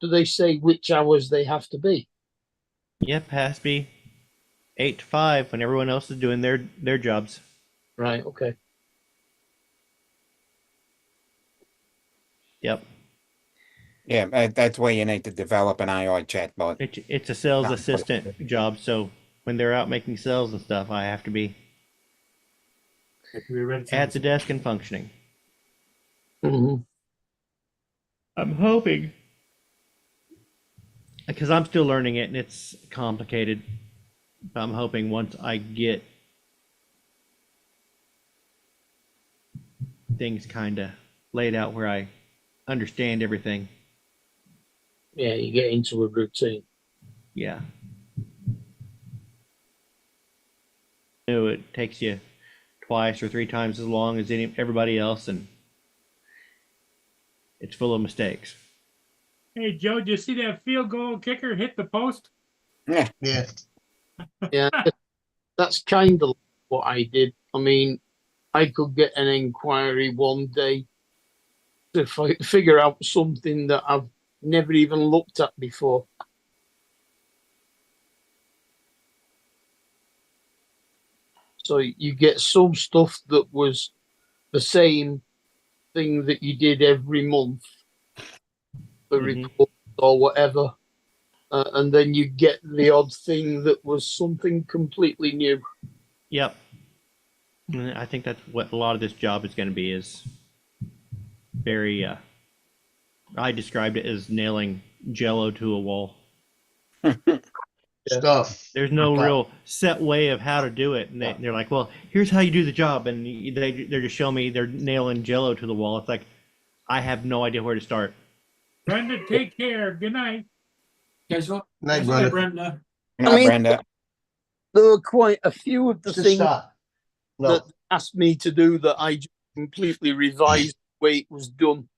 Do they say which hours they have to be? Yep, has to be 8 to 5 when everyone else is doing their jobs. Right. Okay. Yep. Yeah, that's where you need to develop an AI chatbot. It's a sales Ah, assistant job, so when they're out making sales and stuff, I have to be We read at the desk and functioning. Mm-hmm. I'm hoping, because I'm still learning it and it's complicated. I'm hoping once I get things kind of laid out where I understand everything. Yeah, you get into a routine. Yeah. It takes you twice or 3 times as long as everybody else, and it's full of mistakes. Hey, Joe, did you see that field goal kicker hit the post? Yeah. Yeah. Yeah, that's kind of what I did. I mean, I could get an inquiry one day to figure out something that I've never even looked at before. So you get some stuff that was the same thing that you did every month, the Mhm. report or whatever, and then you get the odd thing that was something completely new. Yep. And I think that's what a lot of this job is going to be, is very, I described it as nailing Jello to a wall. Stuff. There's no Okay. real set way of how to do it. And they're like, well, here's how you do the job. And they're just showing me they're nailing Jello to the wall. It's like, I have no idea where to start. Brenda, take care. Good night. Guess what? Night, Guess what, Brenda. Brenda? No, I mean- Brenda. There were quite a few of the Just things stop. No. that asked me to do that I just completely revised the way it was done.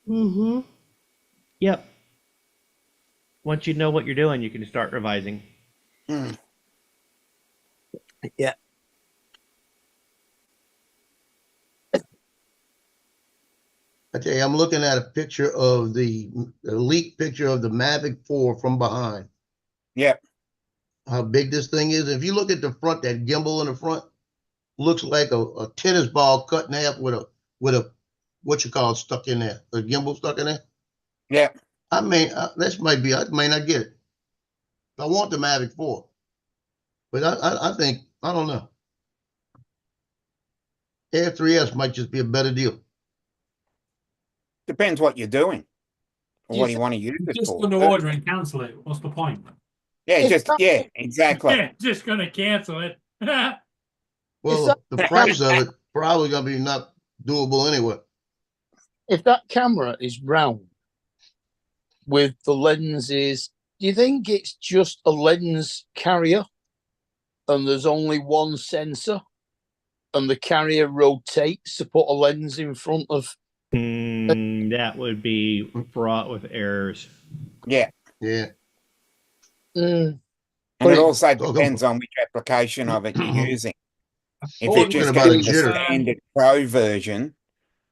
Mm-hmm. Yep. Once you know what you're doing, you can start revising. Mm. Yeah. I tell you, I'm looking at a picture of the leaked picture of the Mavic 4 from behind. Yep. How big this thing is. If you look at the front, that gimbal in the front looks like a tennis ball cut in half with a what you call it stuck in there. A gimbal stuck in there. Yep. I mean, this might be. I may not get it. I want the Mavic 4, but I think I don't know. Air 3S might just be a better deal. Depends what you're doing. Or Do you what do you want to use You're it just for? going to order and cancel it. What's the point? Yeah, If just that- yeah, exactly. Just gonna cancel it. Well, the price of it probably gonna be not doable anyway. If that camera is round with the lenses, do you think it's just a lens carrier and there's only one sensor and the carrier rotates to put a lens in front of? That would be fraught with errors. Yeah. Yeah. Mm, And it But also Talking depends on which application of it you're using. If Or you're talking just about going a to the jitter. standard pro version,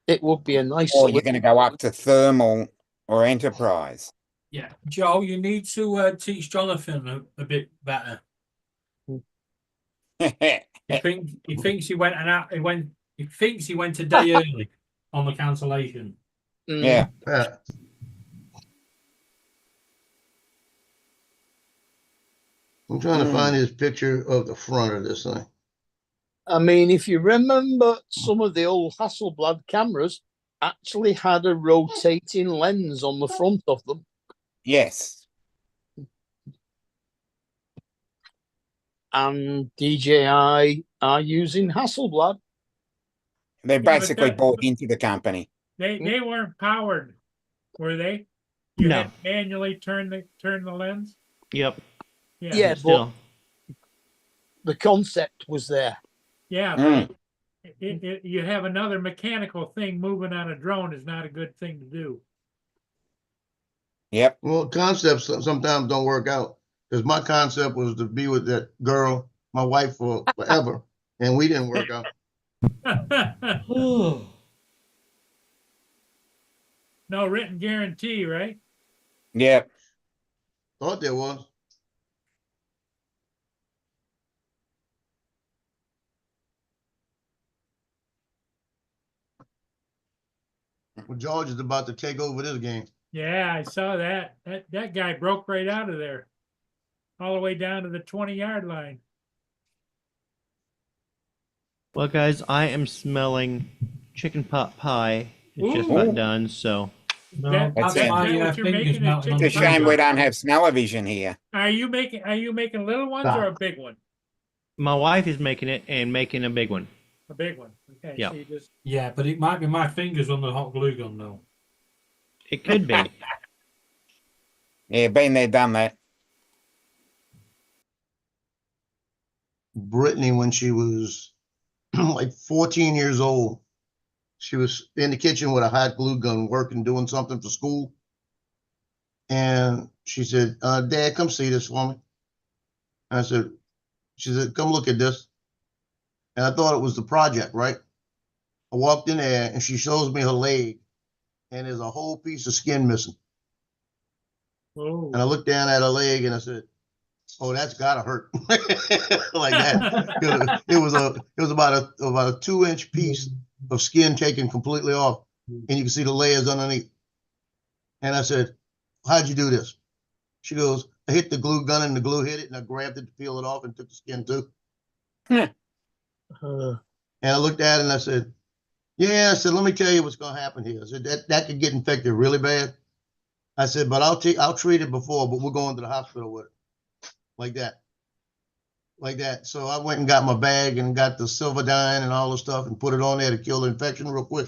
it would be a nice or you're going to go up to thermal or enterprise. Yeah, Joe, you need to teach Jonathan a bit better. He thinks he went he thinks he went a day early on the cancellation. Yeah. Yeah. I'm trying to find his picture of the front of this thing. I mean, if you remember, some of the old Hasselblad cameras actually had a rotating lens on the front of them. Yes. And DJI are using Hasselblad. They're but basically that- bought into the company. They weren't powered, were they? You No. had to manually turn the lens. Yep. Yeah, But still. The concept was there. Yeah, Mm. but you have another mechanical thing moving on a drone is not a good thing to do. Yep. Well, concepts sometimes don't work out because my concept was to be with that girl, my wife, for forever, and we didn't work out. No written guarantee, right? Yep. Thought there was. Well, George is about to take over this game. Yeah, I saw that. That guy broke right out of there, all the way down to the 20-yard line. Well, guys, I am smelling chicken pot pie. It's just Ooh. about done, so No, That- that's that's my what you're fingers making, melting on It's the a shame we finger. don't have smell-o-vision here. Are you making little ones or a big one? my wife is making it and making a big one. A big one. Okay. Yeah. So you just Yeah, but it might be my fingers on the hot glue gun though. It could be. Yeah, been there, done that. Brittany, when she was like 14 years old. She was in the kitchen with a hot glue gun working, doing something for school. And she said, Dad, come see this for me. And she said, come look at this. And I thought it was the project, right? I walked in there and she shows me her leg and there's a whole piece of skin missing. Oh. And I looked down at her leg and I said, oh, that's gotta hurt. Like that. It was about a 2-inch piece of skin taken completely off. And you can see the layers underneath. And I said, how'd you do this? She goes, I hit the glue gun and the glue hit it and I grabbed it to peel it off and took the skin too. Uh, And I looked at it and I said, yeah, I said, let me tell you what's going to happen here. I said, that could get infected really bad. I said, but I'll treat it before, but we're going to the hospital with it. Like that. Like that. So I went and got my bag and got the Silvadine and all the stuff and put it on there to kill the infection real quick.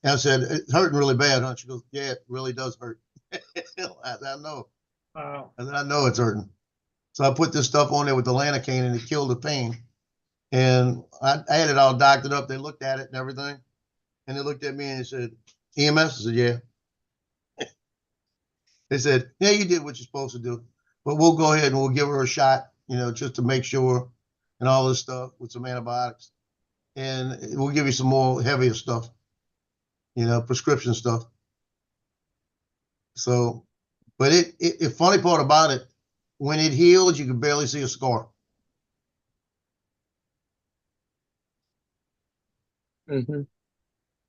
And I said, it's hurting really bad, huh? She goes, yeah, it really does hurt. I know. Wow. I said, I know it's hurting. So I put this stuff on there with the Lanacane and it killed the pain. And I had it all doctored up. They looked at it and everything. And they looked at me and they said, EMS? I said, yeah. They said, yeah, you did what you're supposed to do. But we'll go ahead and we'll give her a shot, just to make sure and all this stuff with some antibiotics. And we'll give you some more heavier stuff, prescription stuff. So, but the funny part about it, when it healed, you could barely see a scar. mhm.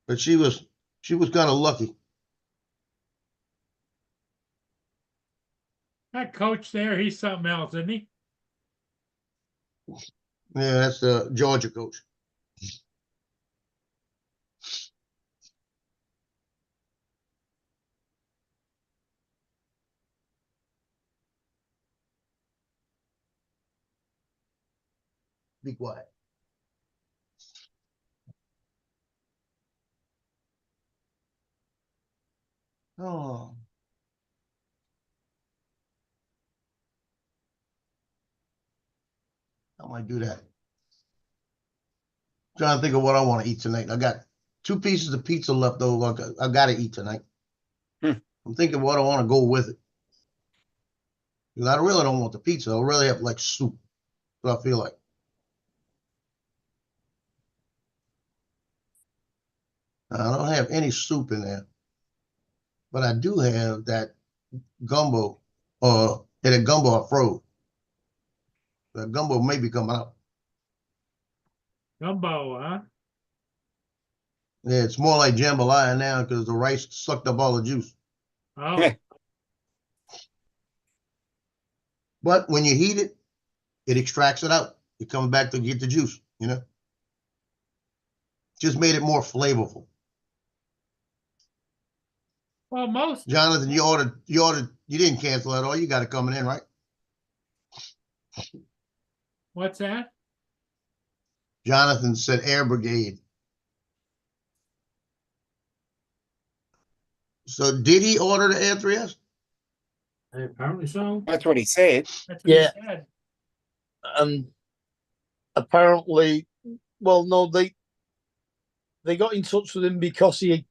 But she was kind of lucky. That coach there, he's something else, isn't he? Yeah, that's the Georgia coach. Be quiet. Oh. I might do that. Trying to think of what I want to eat tonight. I got 2 pieces of pizza left over. I got to eat tonight. Hmm. I'm thinking what I want to go with it. Because I really don't want the pizza. I'll really have like soup. What I feel like. I don't have any soup in there. But I do have that gumbo. That gumbo I froze. That gumbo may be coming out. Gumbo, huh? Yeah, it's more like jambalaya now because the rice sucked up all the juice. Oh, Yeah. But when you heat it, it extracts it out. It comes back to get the juice, Just made it more flavorful. well, most, Jonathan, you didn't cancel at all. You got it coming in, right? what's that? Jonathan said Air Brigade. So did he order the Air 3S? Apparently so. That's what he said. That's what Yeah. he said. Apparently, well, no, they got in touch with him because he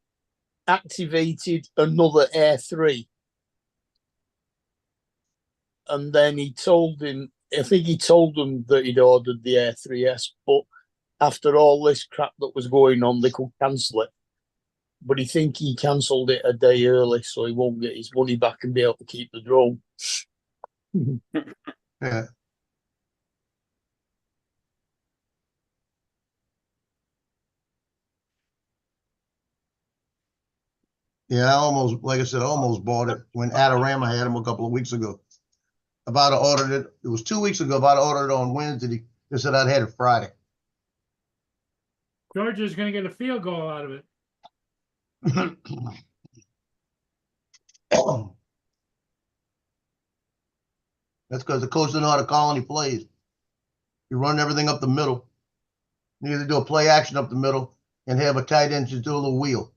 activated another Air 3. And then he told him, I think he told them that he'd ordered the Air 3S, but after all this crap that was going on, they could cancel it. But he think he cancelled it a day early, so he won't get his money back and be able to keep the drone. Yeah. Yeah, like I said, I almost bought it when Adorama had them a couple of weeks ago. About to order it. It was 2 weeks ago. About to order it on Wednesday. They said I'd had it Friday. Georgia's gonna get a field goal out of it. That's because the coach doesn't know how to call any plays. You run everything up the middle. You either do a play action up the middle and have a tight end just do a little wheel.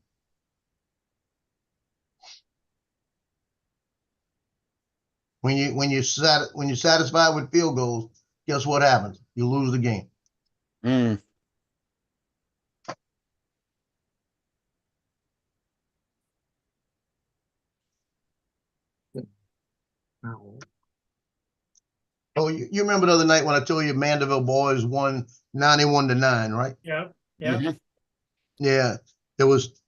When you're satisfied with field goals, guess what happens? You lose the game. Mm. Oh, you remember the other night when I told you Mandeville boys won 91-9, right? Yeah, yeah. Mhm. Yeah. There was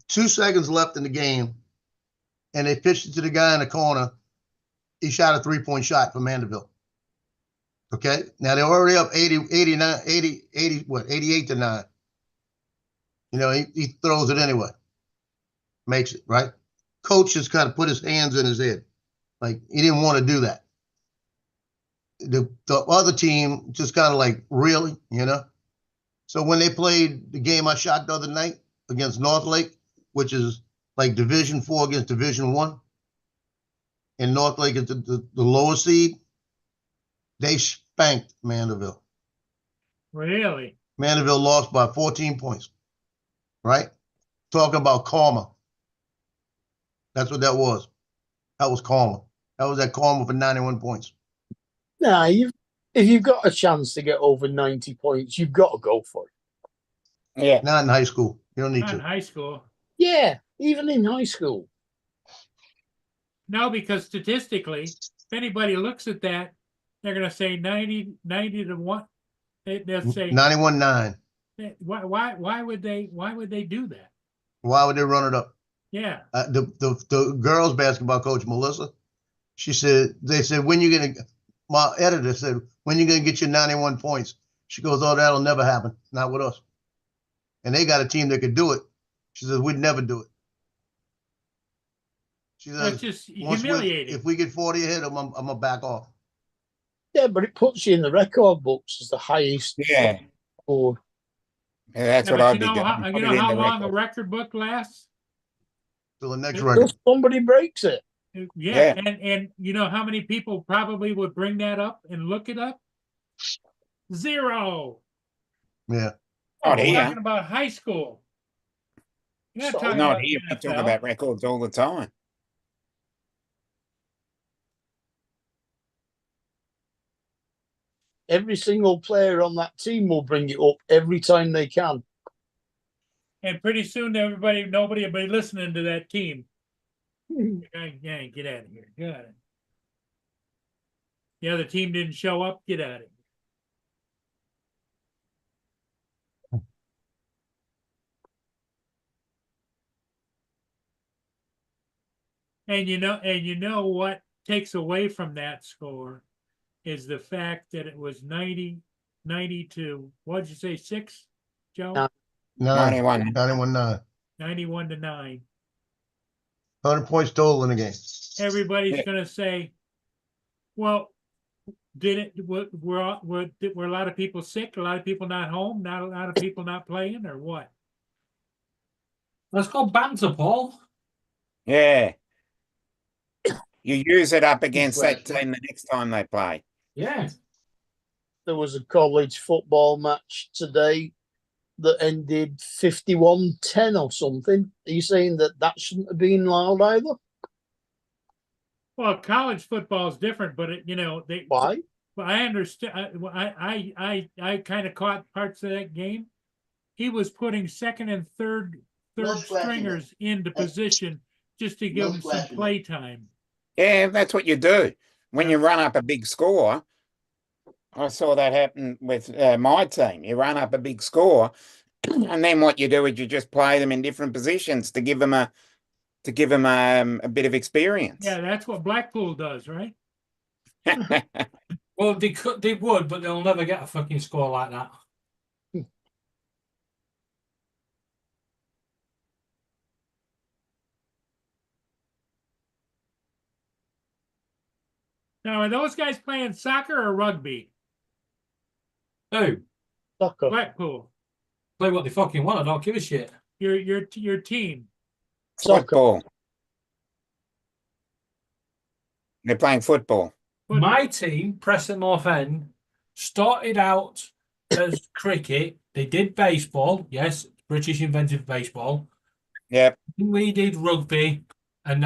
2 seconds left in the game, and they pitched it to the guy in the corner. He shot a 3-point shot for Mandeville. Okay. Now they're already up 88-9. You know, he throws it anyway. Makes it, right? Coach just kind of put his hands in his head. Like he didn't want to do that. The other team just kind of like, really, you know? So when they played the game I shot the other night against Northlake, which is like Division 4 against Division 1, and Northlake is the lower seed, they spanked Mandeville. Really? Mandeville lost by 14 points, right? Talking about karma. That's what that was. That was karma. That was that karma for 91 points. Nah, if you've got a chance to get over 90 points, you've got to go for it. Yeah. Not in high school. You don't need Not in to. high school. Yeah, even in high school. No, because statistically, if anybody looks at that, they're going to say 90 to 1. They'll say 91-9. why would they do that? Why would they run it up? Yeah. The girls basketball coach, Melissa, they said, when you going to, my editor said, when you going to get your 91 points? She goes, oh, that'll never happen. Not with us. And they got a team that could do it. She says, we'd never do it. She That's says, just once humiliating. if we get 40 ahead, I'm going to back off. Yeah, but it puts you in the record books as the highest Yeah. score. Yeah, that's Yeah, what but I'd you be know doing. how, Put you it know in how the long a record. record book lasts? Till the next It- record. Until somebody breaks it. Yeah, Yeah. and you know how many people probably would bring that up and look it up? 0. Yeah. Not We're here. talking about high school. You're not So- talking Not about here. We talk NFL. about records all the time. Every single player on that team will bring it up every time they can. And pretty soon, nobody will be listening to that team. Yeah, get out of here. Got it. The other team didn't show up. Get out of here. And you know what takes away from that score is the fact that it was 90 to, what'd you say, 6, Joe? 91. 91-9. 91 to 9. 100 points total in the game. Everybody's Yeah. gonna say, well, were a lot of people sick? A lot of people not home? Not a lot of people not playing, or what? Let's go banter, Paul. Yeah. You use it up against that Question. team the next time they play. Yeah. There was a college football match today that ended 51-10 or something. Are you saying that shouldn't have been allowed either? Well, college football is different, but Why? Well, I understand. I kind of caught parts of that game. He was putting second and third No splashing stringers into position just to give No them some splashing play time. Yeah, that's what you do. When you run up a big score, I saw that happen with my team. You run up a big score, and then what you do is you just play them in different positions to give them a bit of experience. Yeah, that's what Blackpool does, right? Well, they would, but they'll never get a fucking score like that. Now, are those guys playing soccer or rugby? Who? Soccer. Blackpool, Play what they fucking want. I don't give a shit. your team. Soccer. Football. They're playing football. My team, Preston North End, started out as cricket. They did baseball. Yes, British invented baseball. Yep. We did rugby, and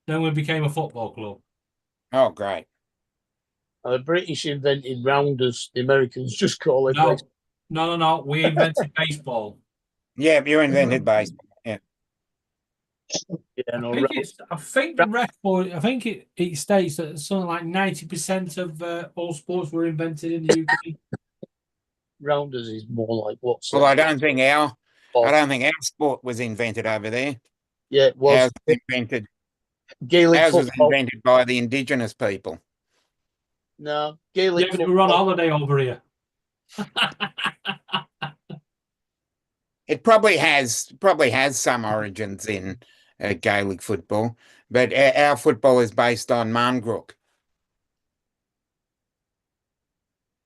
then we became a football club. Oh, great. The British invented rounders. The Americans just call it. No. We invented baseball. Yeah, you invented baseball. Yeah. Yeah, no, I think the record. I think it states that something like 90% of all sports were invented in the UK. rounders is more like what's Well, it? I don't think our sport was invented over there. Yeah, it was Ours was invented. Gaelic Ours was football. invented by the indigenous people. No, Yeah, Gaelic but we were on football. holiday over here. It probably has some origins in Gaelic football, but our football is based on Marngrook.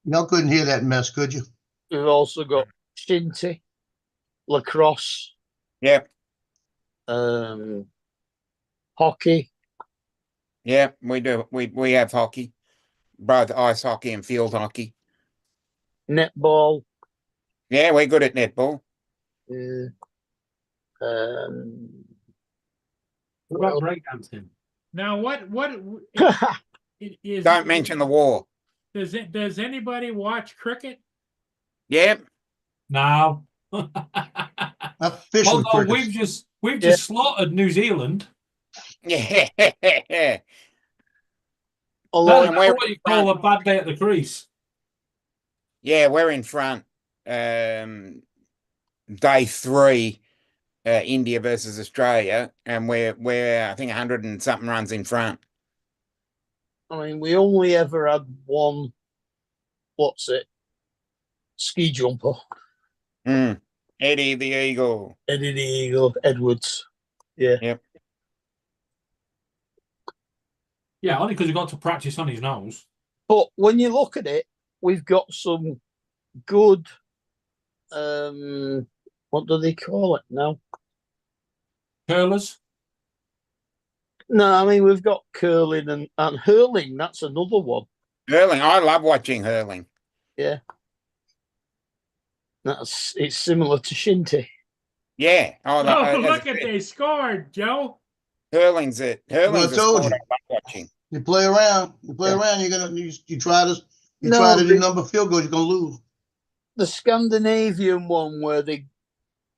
Y'all couldn't hear that mess, could you? We've also got shinty, lacrosse, Yep, hockey. yep, we do. We have hockey, both ice hockey and field hockey. Netball. Yeah, we're good at netball. What about breakdancing? Now, what is? Don't mention the war. Does anybody watch cricket? Yep. No. Not fishing Although crickets. we've just slaughtered New Zealand. Yeah. Although That's we're what you call a bad day at the crease. Yeah, we're in front. Day 3, India versus Australia, and we're I think 100 and something runs in front. I mean, we only ever had one. What's it? Ski jumper. Eddie the Eagle. Eddie the Eagle Edwards. Yeah. Yep. Yeah, only because he got to practice on his nose. But when you look at it, we've got some good. What do they call it now? Curlers. No, I mean we've got curling and hurling. That's another one. Hurling. I love watching hurling. Yeah. It's similar to shinty. Yeah. Oh, look at they scored, Joe. Hurling's a told sport you. I love watching. You play around. You're gonna you try to do number of field goals, you're gonna lose. The Scandinavian one where they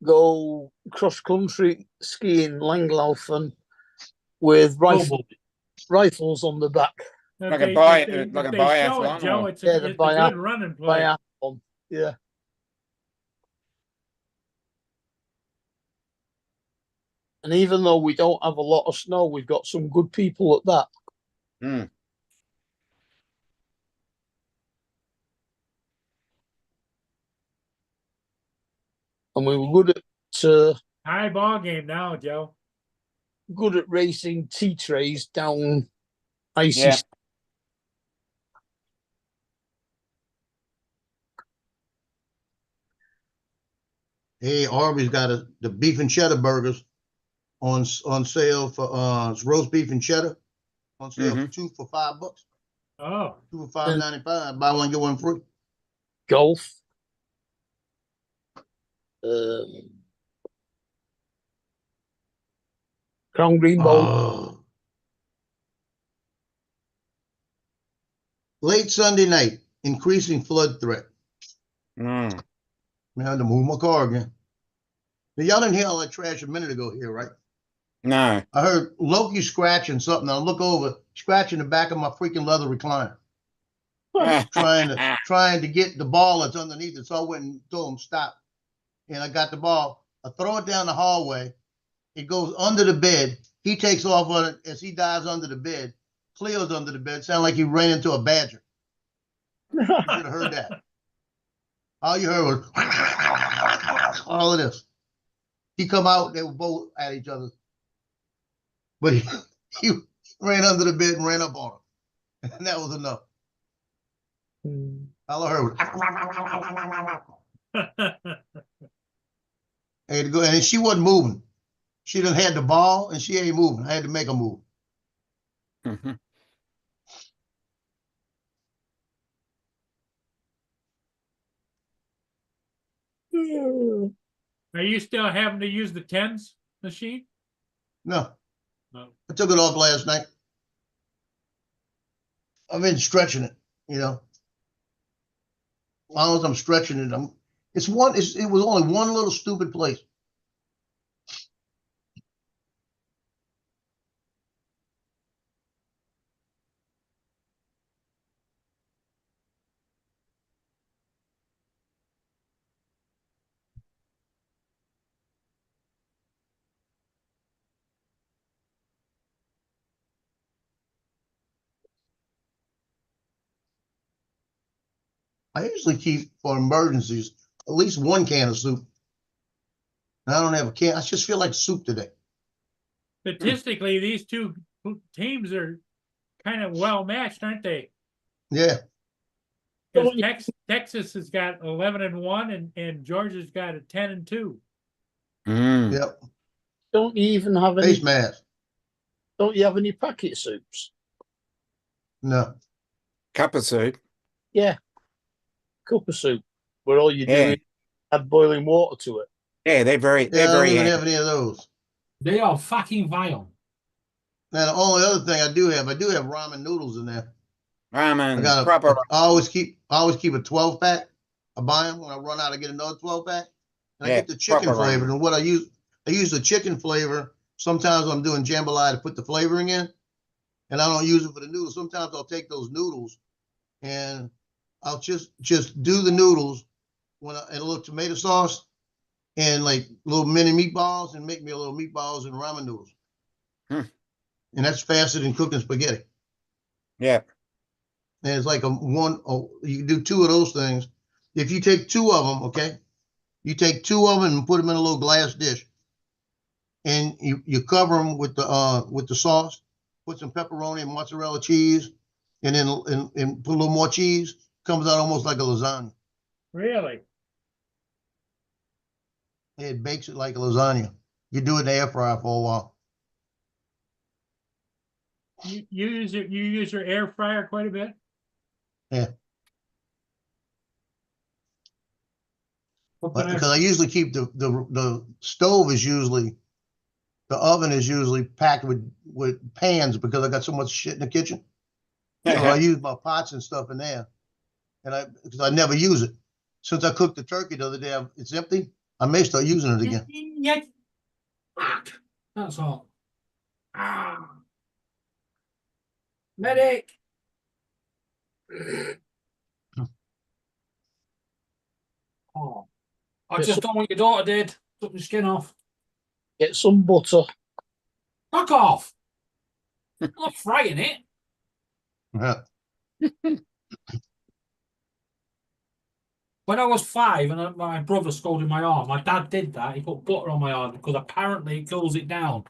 go cross country skiing Langlaufen with rifles on the back. Like a They biathlon, show it, Joe. or- It's Yeah, a the good run and play. Biathlon. Yeah. And even though we don't have a lot of snow, we've got some good people at that. And we were good at High ball game now, Joe. racing tea trays down icy. Yeah. Hey, Arby's got the beef and cheddar burgers on sale for it's roast beef and cheddar on sale for 2 for $5. Oh, 2 for $5.95. Buy one, get one free. Golf. Crown Green Bowl. Oh. Late Sunday night, increasing flood threat. Man, I had to move my car again. Now, y'all didn't hear all that trash a minute ago here, right? No. I heard Loki scratching something. I look over, scratching the back of my freaking leather recliner, trying to get the ball that's underneath it. So I went and told him stop. And I got the ball. I throw it down the hallway. It goes under the bed. He takes off on it as he dives under the bed. Cleo's under the bed. Sound like he ran into a badger. You should have heard that. All you heard was all of this. He come out, they were both at each other. But he ran under the bed and ran up on him. And that was enough. All I heard was I had to go, and she wasn't moving. She done had the ball and she ain't moving. I had to make her move. are you still having to use the tens machine? No, No. I took it off last night. I've been stretching it, you know. As long as I'm stretching it, it was only one little stupid place. I usually keep for emergencies at least one can of soup. And I don't have a can. I just feel like soup today. Statistically, these two teams are kind of well matched, aren't they? Yeah. Because Texas has got 11-1 and Georgia's got a 10-2. Mm. Yep. Don't you even have any? Face mask. Don't you have any packet soups? No. Cup of soup. Yeah, cup of soup, where all you do Yeah. is add boiling water to it. Yeah, they're very Yeah, I don't even handy. have any of those. They are fucking vile. Now the only other thing I do have ramen noodles in there. I Ramen, got proper. I always keep a 12 pack. I buy them when I run out. I get another 12 pack, and I Yeah, get the chicken proper flavor. ramen. And what I use the chicken flavor. Sometimes I'm doing jambalaya to put the flavoring in, and I don't use it for the noodles. Sometimes I'll take those noodles, and I'll just do the noodles and a little tomato sauce, and like little mini meatballs, and make me a little meatballs and ramen noodles. Hmm. And that's faster than cooking spaghetti. Yeah. And it's like you can do two of those things. If you take two of them, okay, you take two of them and put them in a little glass dish, and you cover them with the sauce, put some pepperoni and mozzarella cheese, and then and put a little more cheese. Comes out almost like a lasagna. Really? It bakes it like a lasagna. You do it in the air fryer for a while. You use your air fryer quite a bit? Yeah, Fucking hell. because I usually keep the stove is usually the oven is usually packed with pans because I got so much shit in the kitchen. So I use my pots and stuff in there, and because I never use it. Since I cooked the turkey the other day, it's empty. I may start using it again. Yeah. Fuck. That's all. Ah. Medic. Oh. I Yes, just done what your daughter did. Took the skin off. Get some butter. Fuck off. I'm not frying it. Yeah. When I was 5 and my brother scolded my arm, my dad did that. He put butter on my arm because apparently it cools it down.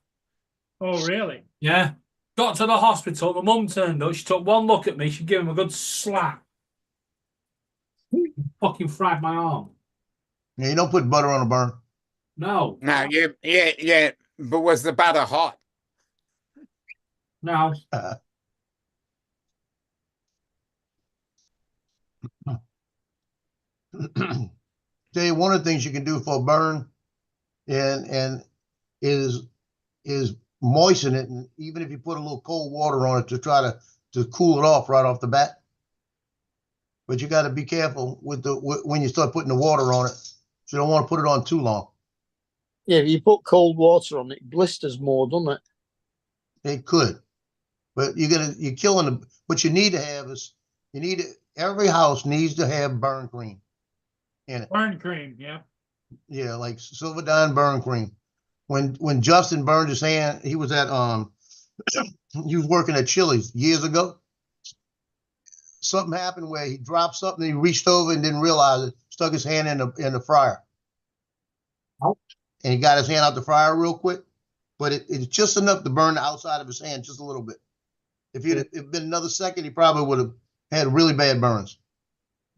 Oh, really? Yeah. Got to the hospital. My mum turned up. She took one look at me. She gave him a good slap. Fucking fried my arm. Yeah, you don't put butter on a burn. No. No, yeah. But was the butter hot? No. Tell you one of the things you can do for a burn, and is moisten it, and even if you put a little cold water on it to try to cool it off right off the bat. But you got to be careful when you start putting the water on it. So you don't want to put it on too long. Yeah, if you put cold water on it, blisters more, doesn't it? It could, but you're killing the. What you need to have is every house needs to have burn cream in it. Burn cream, yeah. Yeah, like Silverdine burn cream. When Justin burned his hand, he was he was working at Chili's years ago. Something happened where he dropped something, he reached over and didn't realize it, stuck his hand in the fryer. Oh. And he got his hand out the fryer real quick, but it's just enough to burn the outside of his hand just a little bit. If it'd been another second, he probably would have had really bad burns.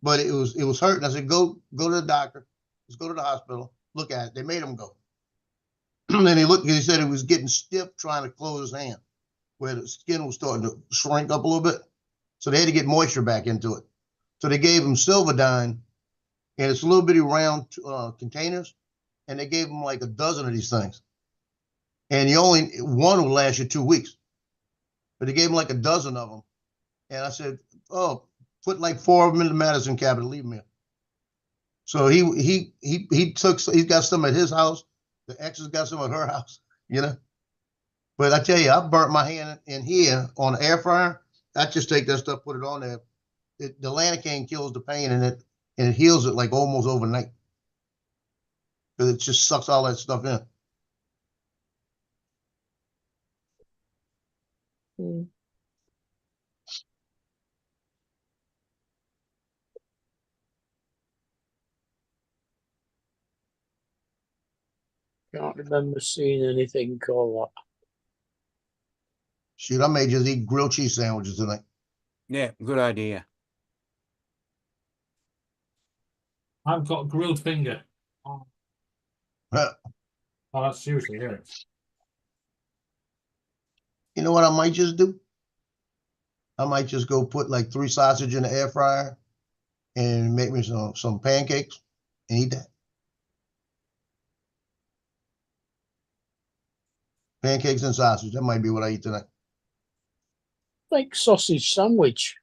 But it was hurting. I said, go to the doctor. Let's go to the hospital. Look at it. They made him go. And then he said he was getting stiff trying to close his hand, where the skin was starting to shrink up a little bit. So they had to get moisture back into it. So they gave him Silverdine, and it's a little bitty round containers, and they gave him like a dozen of these things. And one will last you 2 weeks. But they gave him like a dozen of them. And I said, oh, put like 4 of them in the medicine cabinet, leave them here. So he's got some at his house. The ex has got some at her house, you know. But I tell you, I burnt my hand in here on the air fryer. I just take that stuff, put it on there. The Lanacane kills the pain in it, and it heals it like almost overnight. Because it just sucks all that stuff in. Can't remember seeing anything called that. Shoot, I may just eat grilled cheese sandwiches tonight. Yeah, good idea. I've got grilled finger. Oh, that's seriously here. You know what I might just do? I might just go put like 3 sausage in the air fryer and make me some pancakes and eat that. Pancakes and sausage. That might be what I eat tonight. Like sausage sandwich.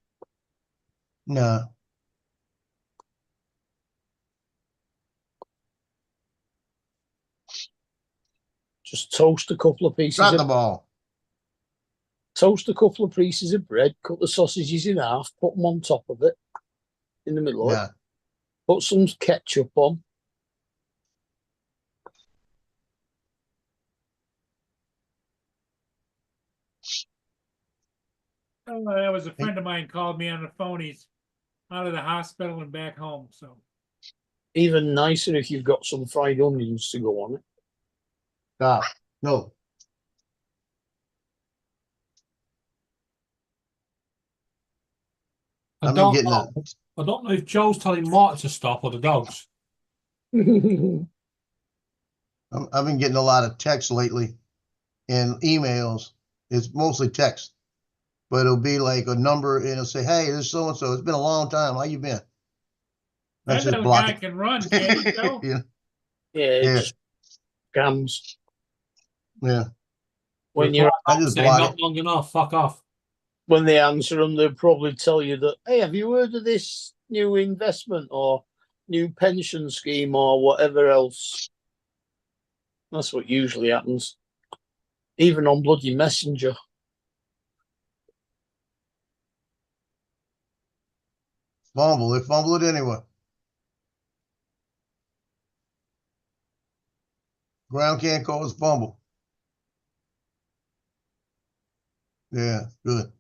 Nah. Just toast a couple of pieces Drop of the ball. toast a couple of pieces of bread, cut the sausages in half, put them on top of it, in the middle of Nah. it, put some ketchup on. Oh, that was a friend of mine called me on the phone. He's out of the hospital and back home, so. Even nicer if you've got some fried onions to go on it. Stop. No. I I've been don't getting know. I don't know if Joe's telling Mark to stop or the dogs. I've been getting a lot of texts lately and emails. It's mostly text, but it'll be like a number and it'll say, "Hey, this is so and so. It's been a long time. How you been?" I That just little block guy it. can run, can't he, Joe? Yeah, Yeah, it Yeah. just scams. yeah. When you I just Say block not it. long enough, fuck off. when they answer them, they'll probably tell you that, hey, have you heard of this new investment or new pension scheme or whatever else? That's what usually happens. Even on bloody Messenger. Fumble. They fumble it anyway. Ground can't cause fumble. Yeah, good.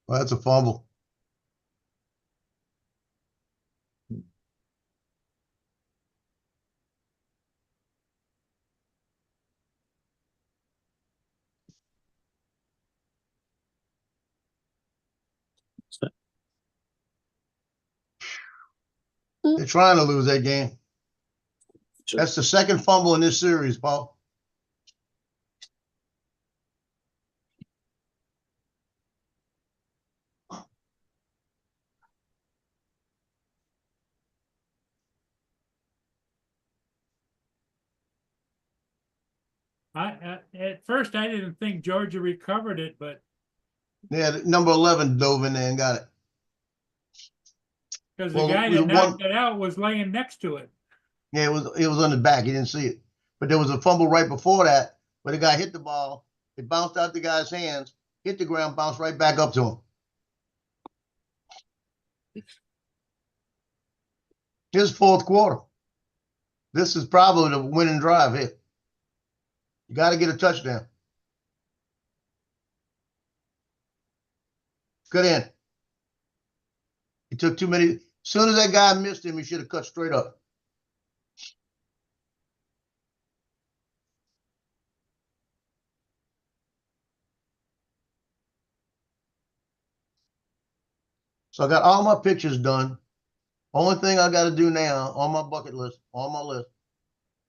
Well, that's a fumble. They're trying to lose that game. That's the second fumble in this series, Paul. At first I didn't think Georgia recovered it, but Yeah, number 11 dove in there and got it. because Well, the guy the that one- knocked it out was laying next to it. Yeah, it was on the back. He didn't see it. But there was a fumble right before that where the guy hit the ball. It bounced out the guy's hands, hit the ground, bounced right back up to him. Here's fourth quarter. This is probably the winning drive here. You got to get a touchdown. Cut in. He took too many. As soon as that guy missed him, he should have cut straight up. So I got all my pictures done. Only thing I got to do now on my bucket list, on my list,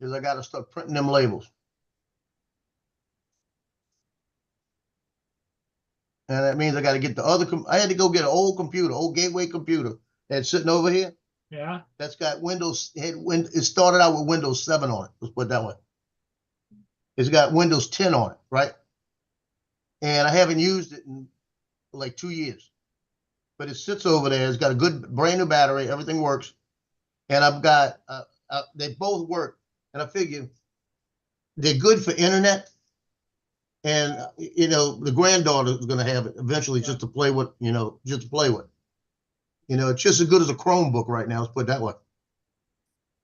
is I got to start printing them labels. And that means I got to get the other. I had to go get an old computer, old Gateway computer that's sitting over here. Yeah. That's got Windows. It started out with Windows 7 on it. Let's put it that way. It's got Windows 10 on it, right? And I haven't used it in like 2 years. But it sits over there. It's got a good brand new battery. Everything works. And I've got, they both work. And I figure they're good for internet. And, the granddaughter is going to have it eventually just to play with, just to play with. It's just as good as a Chromebook right now. Let's put it that way.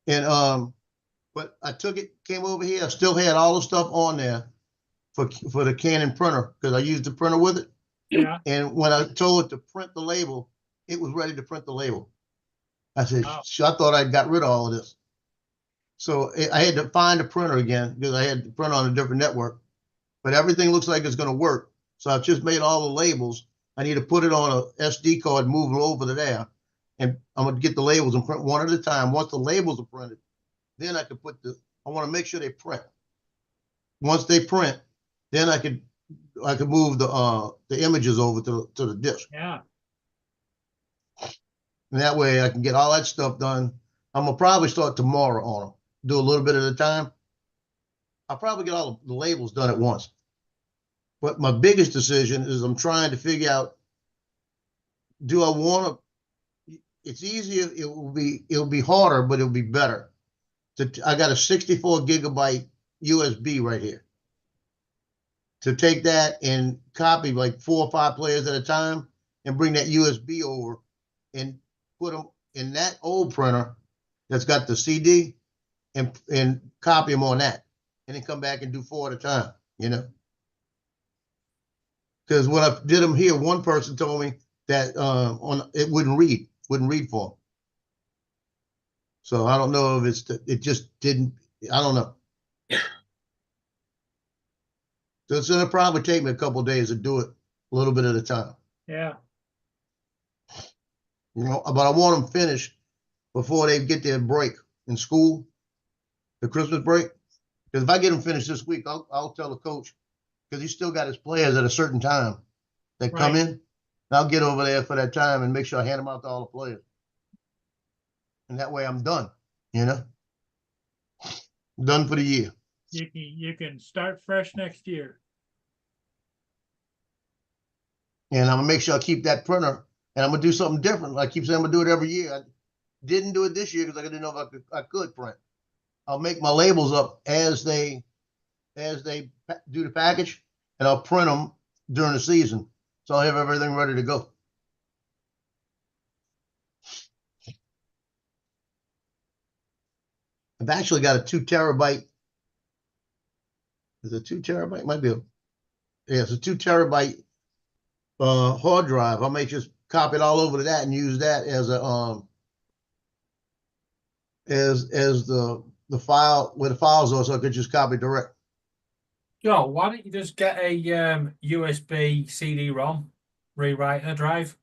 And, but I took it, came over here. I still had all the stuff on there for the Canon printer because I used the printer with it. Yeah. And when I told it to print the label, it was ready to print the label. I said, Wow. I thought I'd got rid of all of this. So I had to find a printer again because I had to print on a different network. But everything looks like it's going to work. So I've just made all the labels. I need to put it on a SD card, move it over to there. And I'm going to get the labels and print one at a time. Once the labels are printed, then I can I want to make sure they print. Once they print, then I could move the images over to the disk. Yeah, And that way I can get all that stuff done. I'm gonna probably start tomorrow on them. Do a little bit at a time. I'll probably get all the labels done at once. But my biggest decision is I'm trying to figure out, do I want to, it's easier, it'll be harder, but it'll be better. I got a 64 gigabyte USB right here. To take that and copy like 4 or 5 players at a time and bring that USB over and put them in that old printer that's got the CD and copy them on that, and then come back and do 4 at a time, you know? Because when I did them here, one person told me that it wouldn't read for them. So I don't know if it just didn't, I don't know. So it's gonna probably take me a couple of days to do it a little bit at a time. yeah. You know, but I want them finished before they get their break in school, the Christmas break. Because if I get them finished this week, I'll tell the coach, because he's still got his players at a certain time that come Right. in. I'll get over there for that time and make sure I hand them out to all the players. And that way I'm done, you know? Done for the year. You can start fresh next year. And I'm gonna make sure I keep that printer, and I'm gonna do something different. I keep saying I'm gonna do it every year. I didn't do it this year because I didn't know if I could print. I'll make my labels up as they do the package, and I'll print them during the season. So I'll have everything ready to go. I've actually got a 2 terabyte. Is it 2 terabyte? Might be it's a 2 terabyte hard drive. I may just copy it all over to that and use that as a as the file where the files are, so I could just copy direct. Joe, why don't you just get a USB CD-ROM rewriter drive?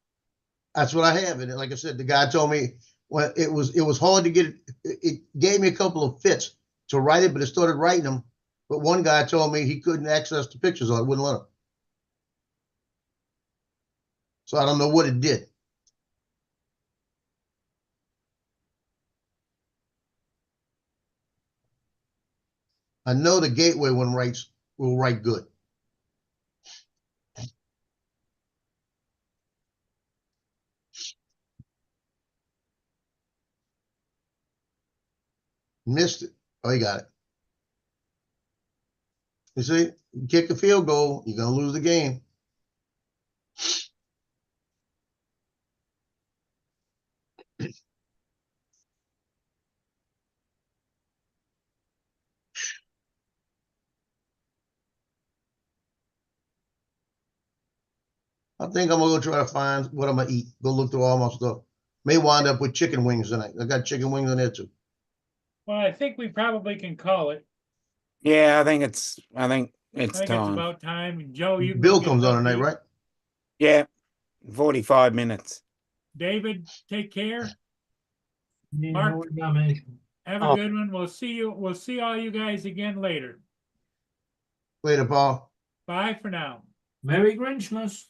That's what I have. And like I said, the guy told me, well, it was hard to get it. It gave me a couple of fits to write it, but it started writing them. But one guy told me he couldn't access the pictures on it, wouldn't let him. So I don't know what it did. I know the gateway one will write good. Missed it. Oh, you got it. You see, you kick a field goal, you're gonna lose the game. I think I'm gonna go try to find what I'm gonna eat. Go look through all my stuff. May wind up with chicken wings tonight. I got chicken wings in there too. Well, I think we probably can call it. Yeah, I think it's I think it's time. about time. Joe, you can Bill get comes on something tonight, to eat. right? Yeah, 45 minutes. David, take care. You Mark. know what I mean? Have a good one. We'll see all you guys again later. Later, Paul. Bye for now. Merry Grinchmas.